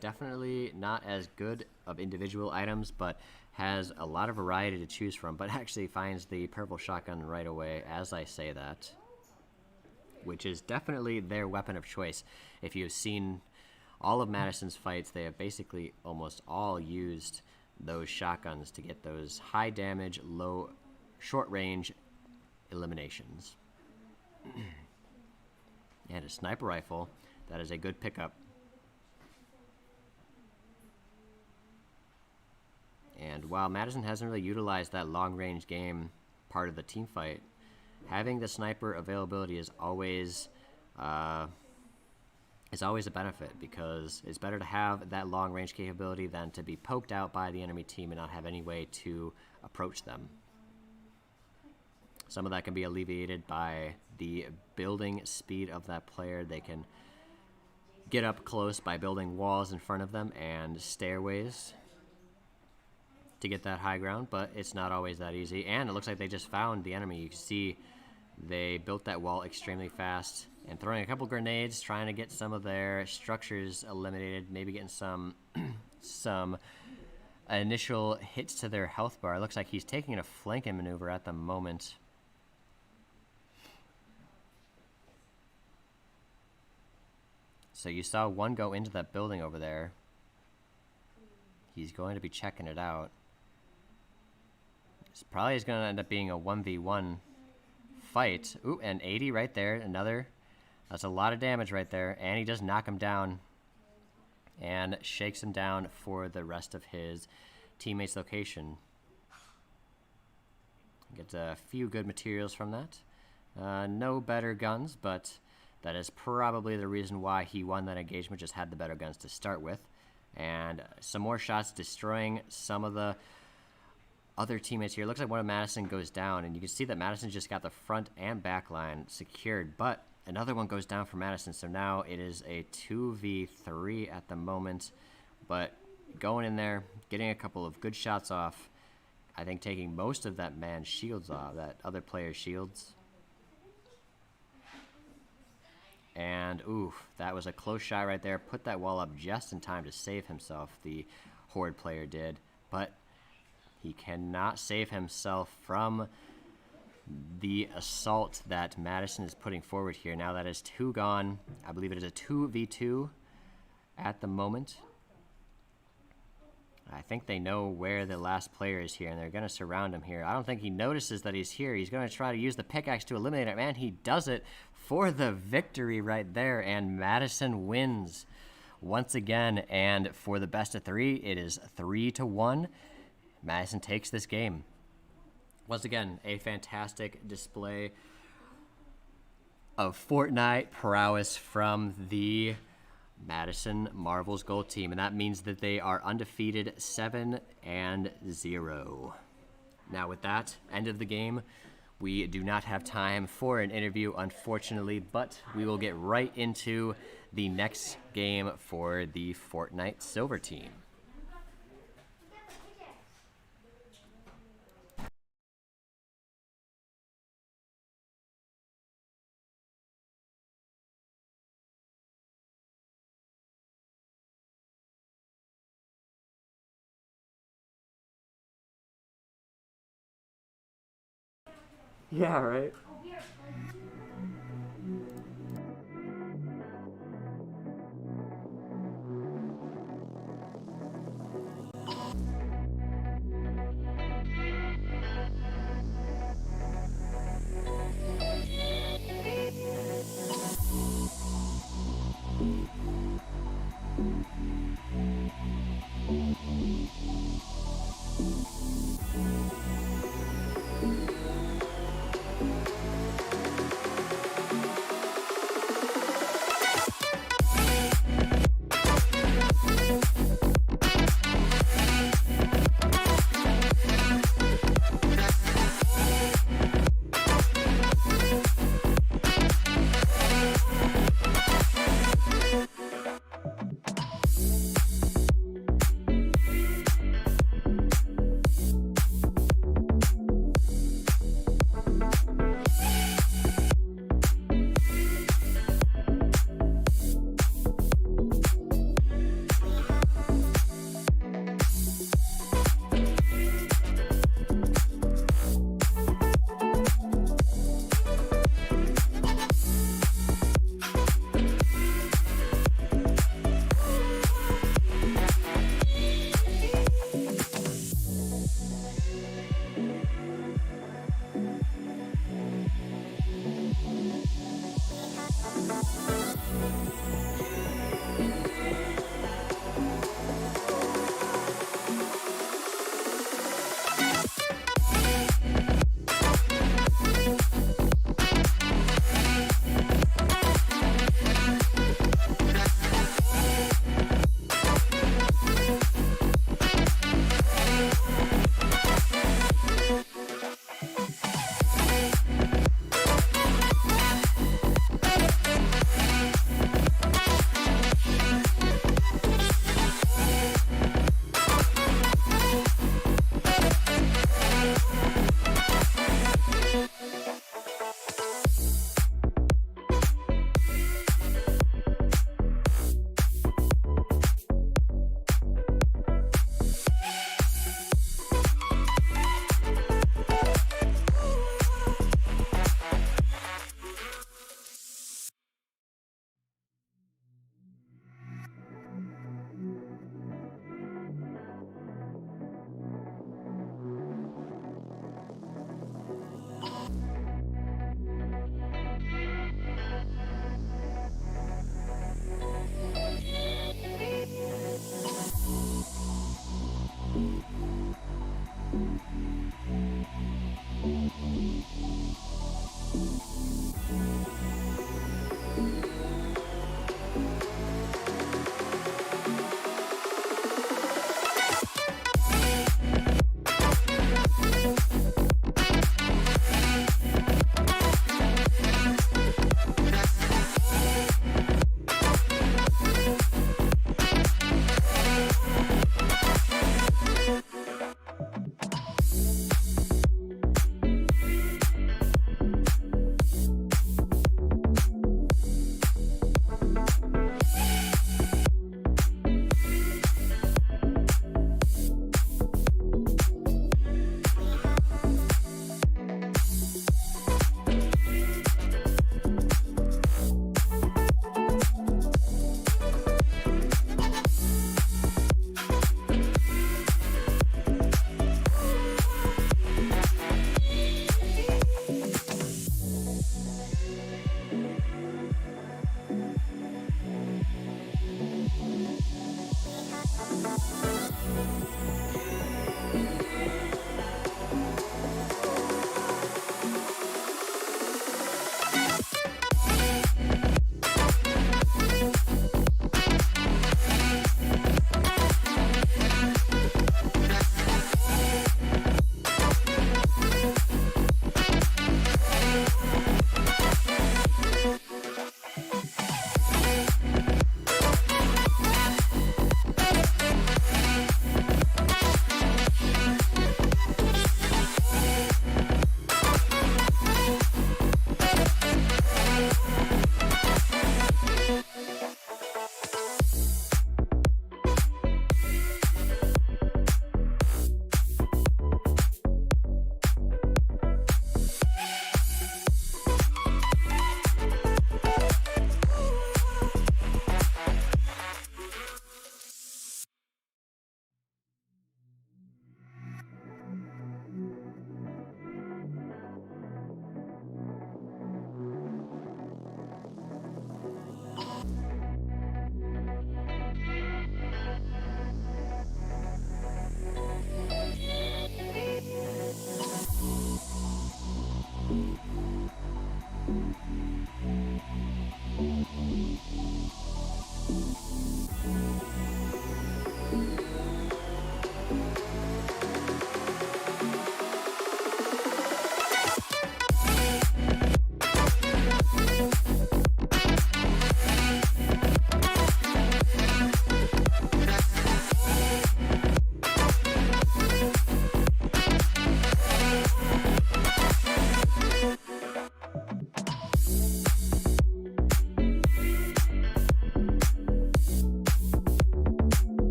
S1: Definitely not as good of individual items, but has a lot of variety to choose from, but actually finds the purple shotgun right away as I say that, which is definitely their weapon of choice. If you've seen all of Madison's fights, they have basically almost all used those shotguns to get those high damage, short range eliminations. And a sniper rifle, that is a good pickup. And while Madison hasn't really utilized that long range game part of the team fight, having the sniper availability is always a benefit, because it's better to have that long range capability than to be poked out by the enemy team and not have any way to approach them. Some of that can be alleviated by the building speed of that player. They can get up close by building walls in front of them and stairways to get that high ground, but it's not always that easy. And it looks like they just found the enemy. You can see they built that wall extremely fast and throwing a couple grenades, trying to get some of their structures eliminated, maybe getting some initial hits to their health bar. It looks like he's taking a flanking maneuver at the moment. So you saw one go into that building over there. He's going to be checking it out. It's probably is going to end up being a 1v1 fight. Ooh, and 80 right there. Another. That's a lot of damage right there. And he does knock him down and shakes him down for the rest of his teammates' location. Gets a few good materials from that. No better guns, but that is probably the reason why he won that engagement. Just had the better guns to start with. And some more shots destroying some of the other teammates here. Looks like one of Madison goes down, and you can see that Madison just got the front and back line secured, but another one goes down for Madison. So now it is a 2v3 at the moment. But going in there, getting a couple of good shots off. I think taking most of that man's shields off, that other player's shields. And, oof, that was a close shot right there. Put that wall up just in time to save himself, the Horde player did. But he cannot save himself from the assault that Madison is putting forward here. Now that is 2 gone. I believe it is a 2v2 at the moment. I think they know where the last player is here, and they're going to surround him here. I don't think he notices that he's here. He's going to try to use the pickaxe to eliminate it. Man, he does it for the victory right there, and Madison wins once again. And for the best of 3, it is 3-1. Madison takes this game. Once again, a fantastic display of Fortnite prowess from the Madison Marvel's Gold team, and that means that they are undefeated 7-0. Now with that, end of the game. We do not have time for an interview, unfortunately, but we will get right into the next game for the Fortnite Silver team.
S5: Yeah, right?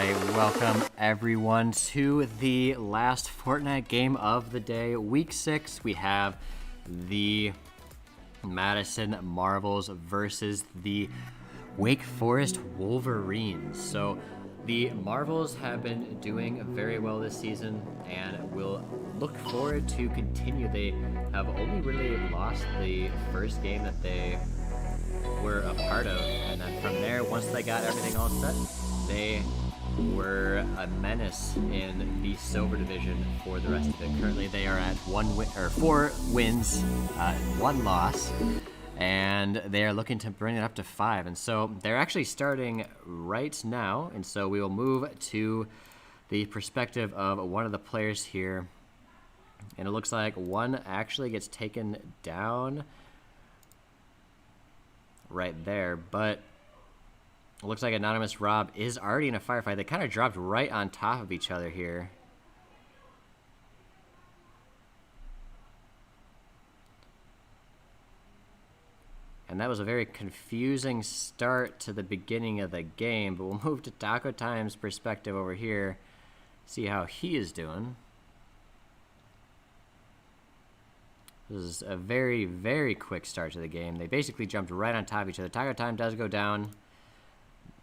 S1: Alright, welcome everyone to the last Fortnite game of the day. Week 6, we have the Madison Marvels versus the Wake Forest Wolverines. So the Marvels have been doing very well this season and will look forward to continue. They have only really lost the first game that they were a part of, and then from there, once they got everything all set, they were a menace in the silver division for the rest of it. Currently, they are at 4 wins, 1 loss, and they are looking to bring it up to 5. And so they're actually starting right now. And so we will move to the perspective of one of the players here, and it looks like one actually gets taken down right there, but it looks like Anonymous Rob is already in a firefight. They kind of dropped right on top of each other here. And that was a very confusing start to the beginning of the game, but we'll move to Taco Time's perspective over here, see how he is doing. This is a very, very quick start to the game. They basically jumped right on top of each other. Taco Time does go down.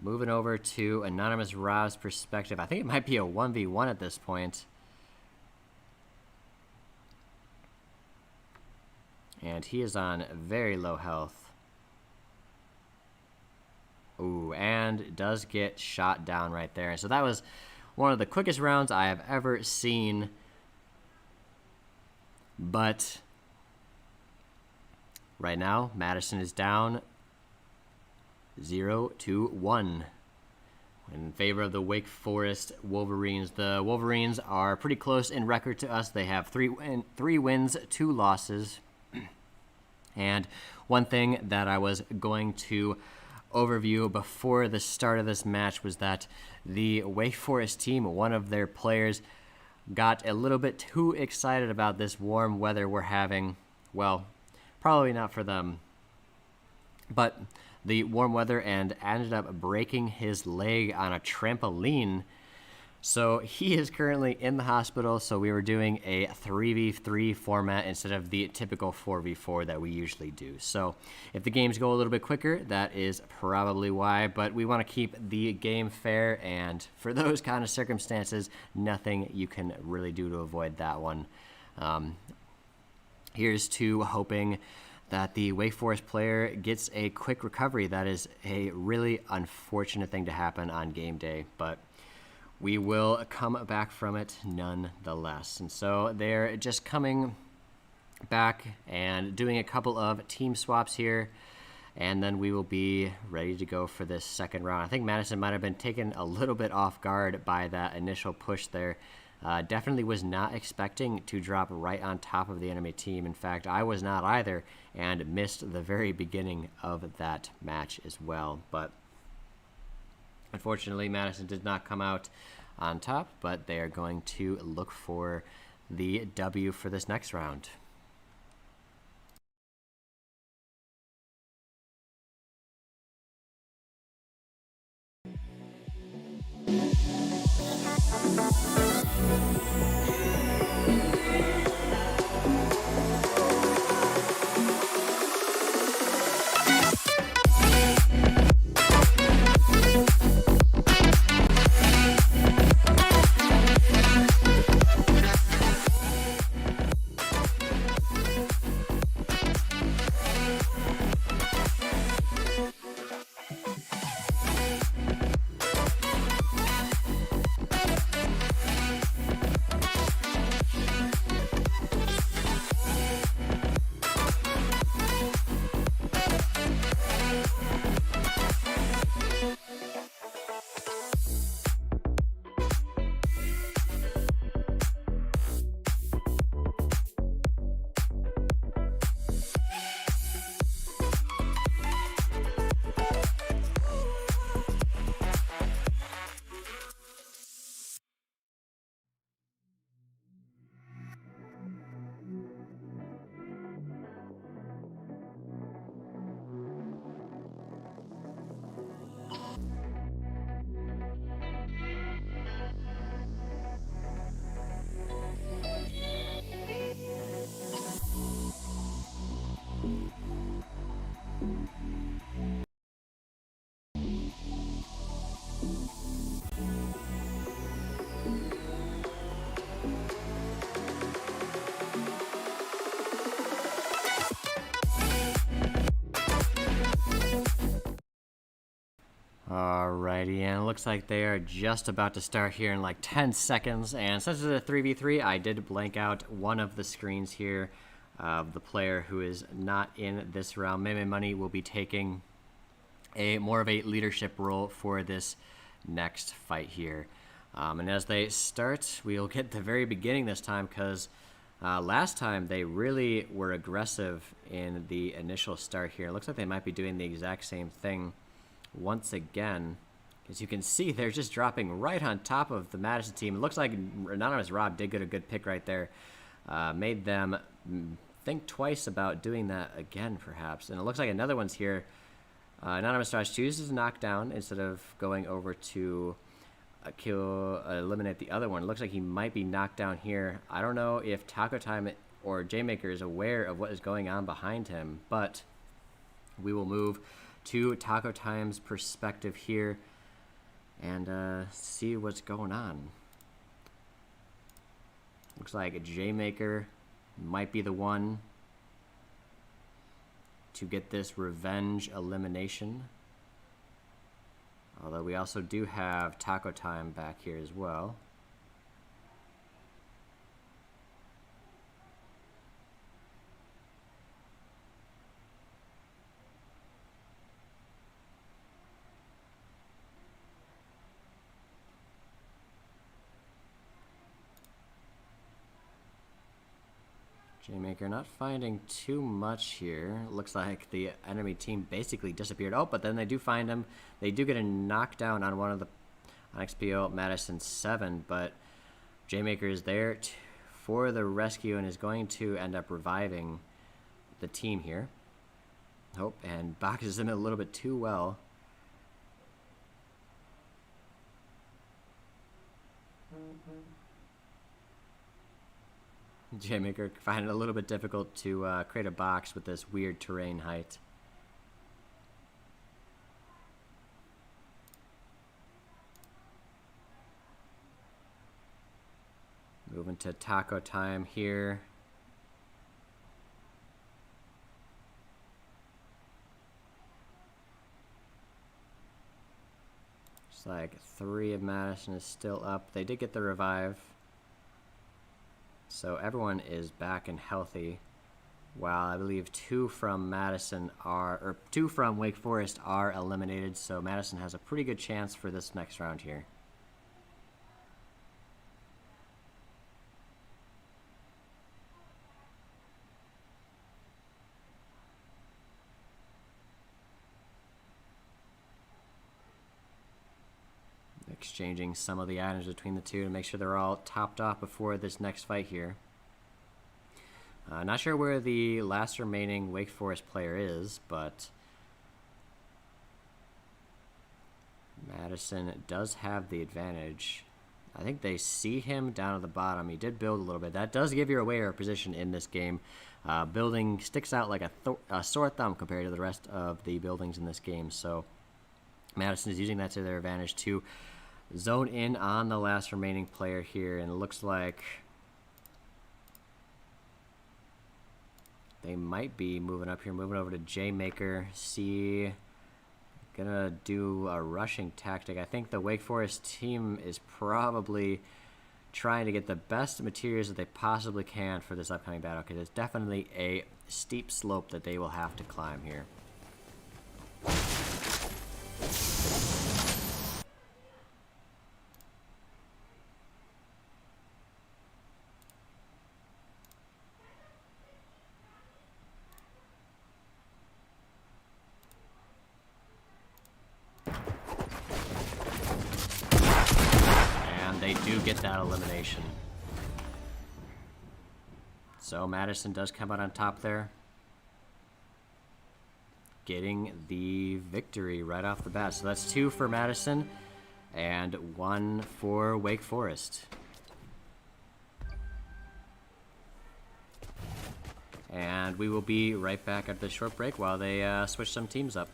S1: Moving over to Anonymous Rob's perspective. I think it might be a 1v1 at this point. And he is on very low health. Ooh, and does get shot down right there. So that was one of the quickest rounds I have ever seen. But right now, Madison is down 0-1 in favor of the Wake Forest Wolverines. The Wolverines are pretty close in record to us. They have 3 wins, 2 losses. And one thing that I was going to overview before the start of this match was that the Wake Forest team, one of their players, got a little bit too excited about this warm weather we're having. Well, probably not for them, but the warm weather, and ended up breaking his leg on a trampoline. So he is currently in the hospital. So we were doing a 3v3 format instead of the typical 4v4 that we usually do. So if the games go a little bit quicker, that is probably why, but we want to keep the game fair, and for those kind of circumstances, nothing you can really do to avoid that one. Here's to hoping that the Wake Forest player gets a quick recovery. That is a really unfortunate thing to happen on game day, but we will come back from it nonetheless. And so they're just coming back and doing a couple of team swaps here, and then we will be ready to go for this second round. I think Madison might have been taken a little bit off guard by that initial push there. Definitely was not expecting to drop right on top of the enemy team. In fact, I was not either, and missed the very beginning of that match as well. But unfortunately, Madison did not come out on top, but they are going to look for the W for this next round. Alrighty, and it looks like they are just about to start here in like 10 seconds. And since it's a 3v3, I did blank out one of the screens here of the player who is not in this round. Meme Money will be taking more of a leadership role for this next fight here. And as they start, we'll get the very beginning this time because last time they really were aggressive in the initial start here. It looks like they might be doing the exact same thing once again. As you can see, they're just dropping right on top of the Madison team. It looks like Anonymous Rob did get a good pick right there. Made them think twice about doing that again, perhaps. And it looks like another one's here. Anonymous Raj chooses to knock down instead of going over to eliminate the other one. It looks like he might be knocked down here. I don't know if Taco Time or J-Maker is aware of what is going on behind him, but we will move to Taco Time's perspective here and see what's going on. Looks like J-Maker might be the one to get this revenge elimination. Although we also do have Taco Time back here as well. J-Maker not finding too much here. Looks like the enemy team basically disappeared. Oh, but then they do find him. They do get a knockdown on one of the on XPO Madison 7, but J-Maker is there for the rescue and is going to end up reviving the team here. Oh, and boxes him a little bit too well. J-Maker find it a little bit difficult to create a box with this weird terrain height. Moving to Taco Time here. Looks like 3 of Madison is still up. They did get the revive. So everyone is back and healthy, while I believe 2 from Madison are, or 2 from Wake Forest are eliminated. So Madison has a pretty good chance for this next round here. Exchanging some of the items between the two to make sure they're all topped off before this next fight here. Not sure where the last remaining Wake Forest player is, but Madison does have the advantage. I think they see him down at the bottom. He did build a little bit. That does give you away our position in this game. Building sticks out like a sore thumb compared to the rest of the buildings in this game. So Madison is using that to their advantage to zone in on the last remaining player here, and it looks like they might be moving up here, moving over to J-Maker. Gonna do a rushing tactic. I think the Wake Forest team is probably trying to get the best materials that they possibly can for this upcoming battle, because it's definitely a steep slope that they will have to climb here. They do get that elimination. So Madison does come out on top there, getting the victory right off the bat. So that's 2 for Madison and 1 for Wake Forest. And we will be right back after the short break while they switch some teams up.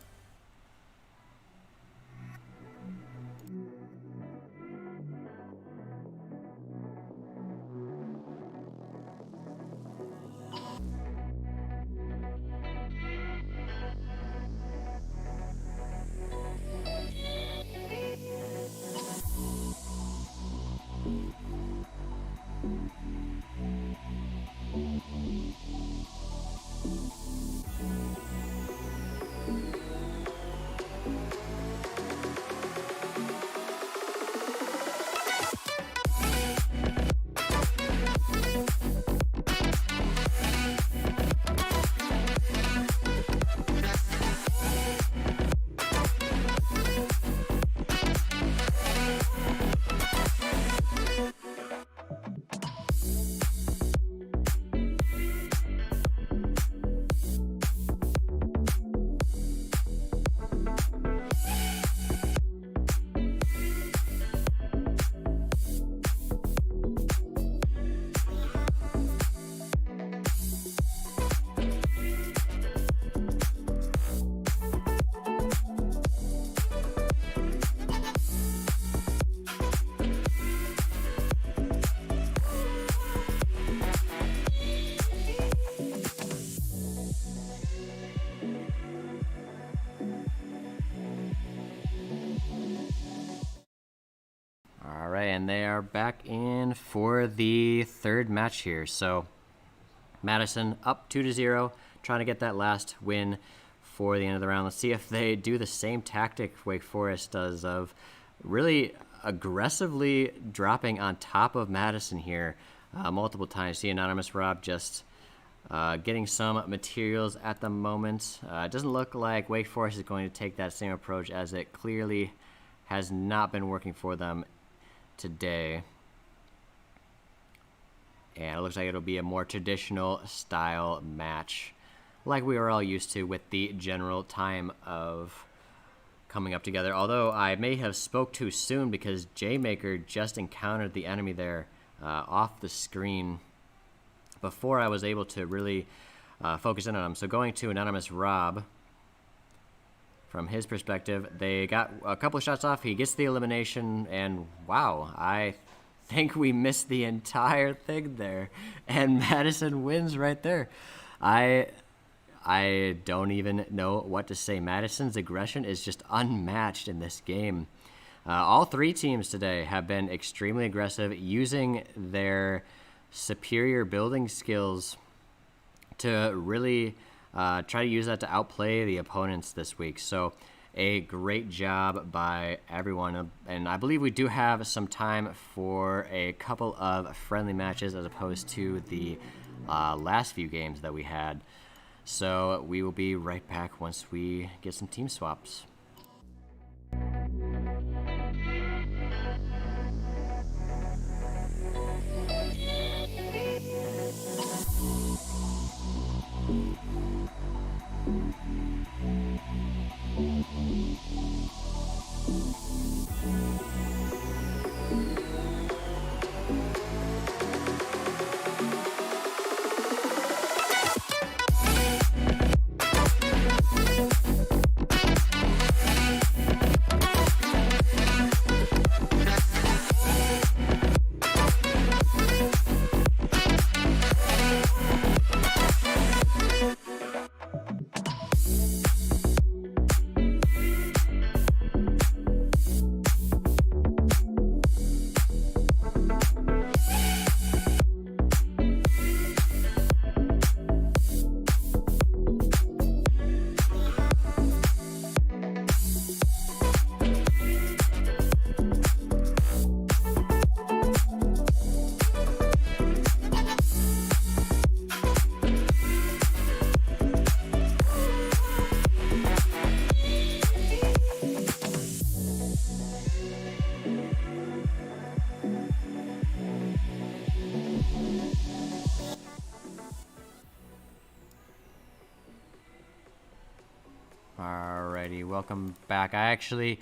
S1: are back in for the third match here. So Madison up 2-0, trying to get that last win for the end of the round. Let's see if they do the same tactic Wake Forest does of really aggressively dropping on top of Madison here multiple times. See Anonymous Rob just getting some materials at the moment. It doesn't look like Wake Forest is going to take that same approach, as it clearly has not been working for them today. And it looks like it'll be a more traditional style match, like we were all used to with the general time of coming up together. Although I may have spoke too soon, because J-Maker just encountered the enemy there off the screen before I was able to really focus in on him. So going to Anonymous Rob, from his perspective, they got a couple of shots off. He gets the elimination, and wow, I think we missed the entire thing there, and Madison wins right there. I don't even know what to say. Madison's aggression is just unmatched in this game. All three teams today have been extremely aggressive, using their superior building skills to really try to use that to outplay the opponents this week. So a great job by everyone. And I believe we do have some time for a couple of friendly matches as opposed to the last few games that we had. So we will be right back once we get some team swaps. Alrighty, welcome back. I actually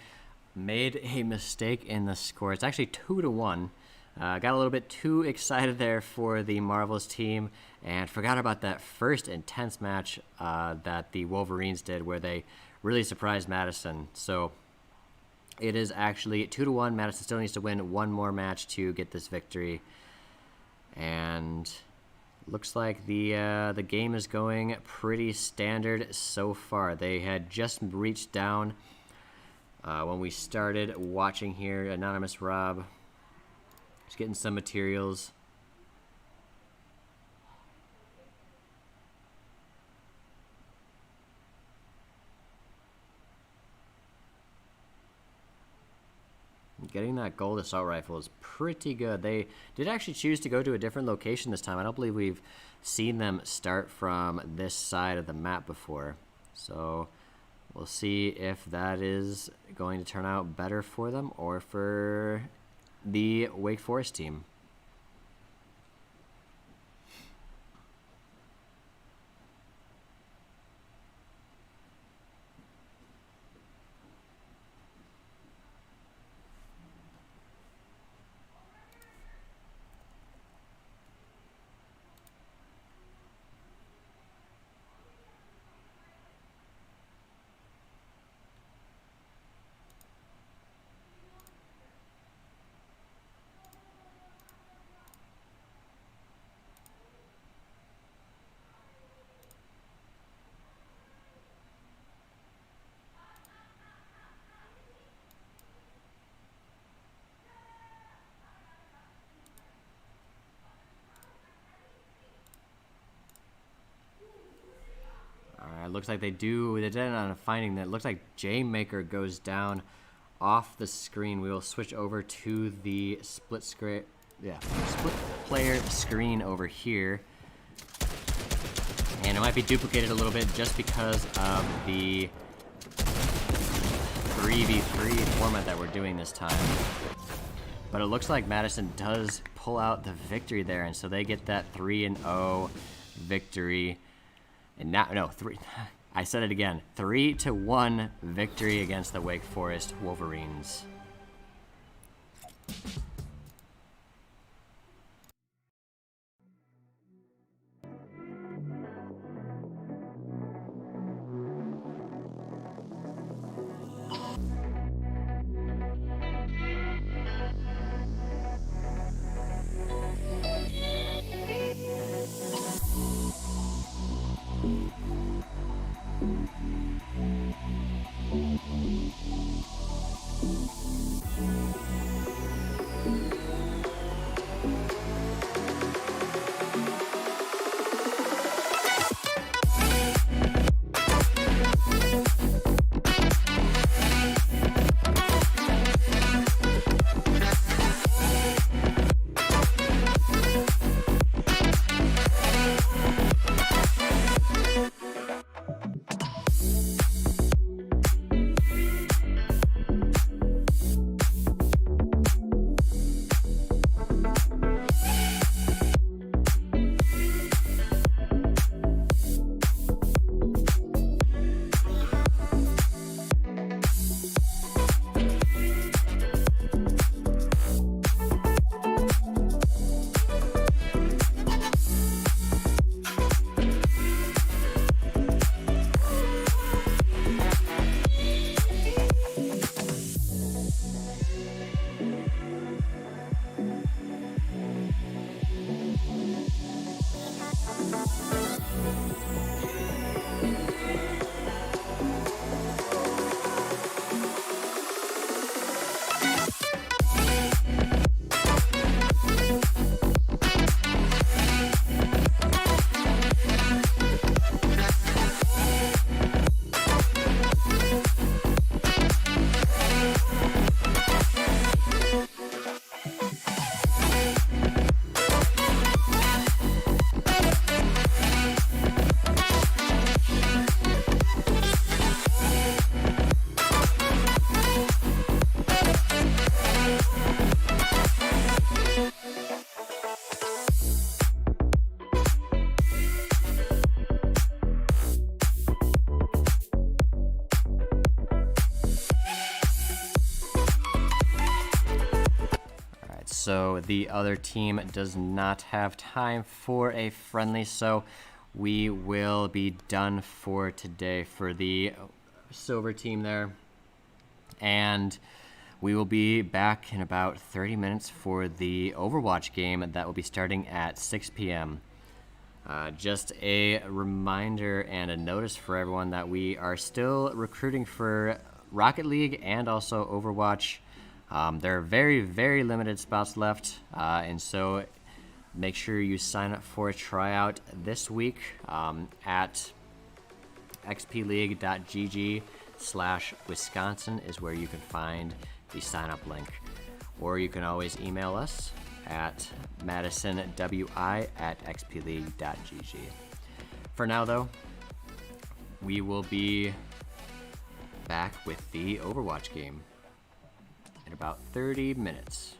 S1: made a mistake in the score. It's actually 2-1. Got a little bit too excited there for the Marvelous team and forgot about that first intense match that the Wolverines did, where they really surprised Madison. So it is actually 2-1. Madison still needs to win one more match to get this victory. And looks like the game is going pretty standard so far. They had just reached down when we started watching here. Anonymous Rob just getting some materials. Getting that gold assault rifle is pretty good. They did actually choose to go to a different location this time. I don't believe we've seen them start from this side of the map before. So we'll see if that is going to turn out better for them or for the Wake Forest team. looks like they did it on a finding that looks like J-Maker goes down off the screen. We will switch over to the split player screen over here. And it might be duplicated a little bit just because of the 3v3 format that we're doing this time. But it looks like Madison does pull out the victory there, and so they get that 3-0 victory. And now, no, I said it again, 3-1 victory against the Wake Forest Wolverines. So the other team does not have time for a friendly, so we will be done for today for the silver team there. And we will be back in about 30 minutes for the Overwatch game that will be starting at 6 p.m. Just a reminder and a notice for everyone that we are still recruiting for Rocket League and also Overwatch. There are very, very limited spots left, and so make sure you sign up for a tryout this week at xpleague.gg/Wisconsin is where you can find the sign-up link. Or you can always email us at madisonwi@xpleague.gg. For now, though, we will be back with the Overwatch game in about 30 minutes.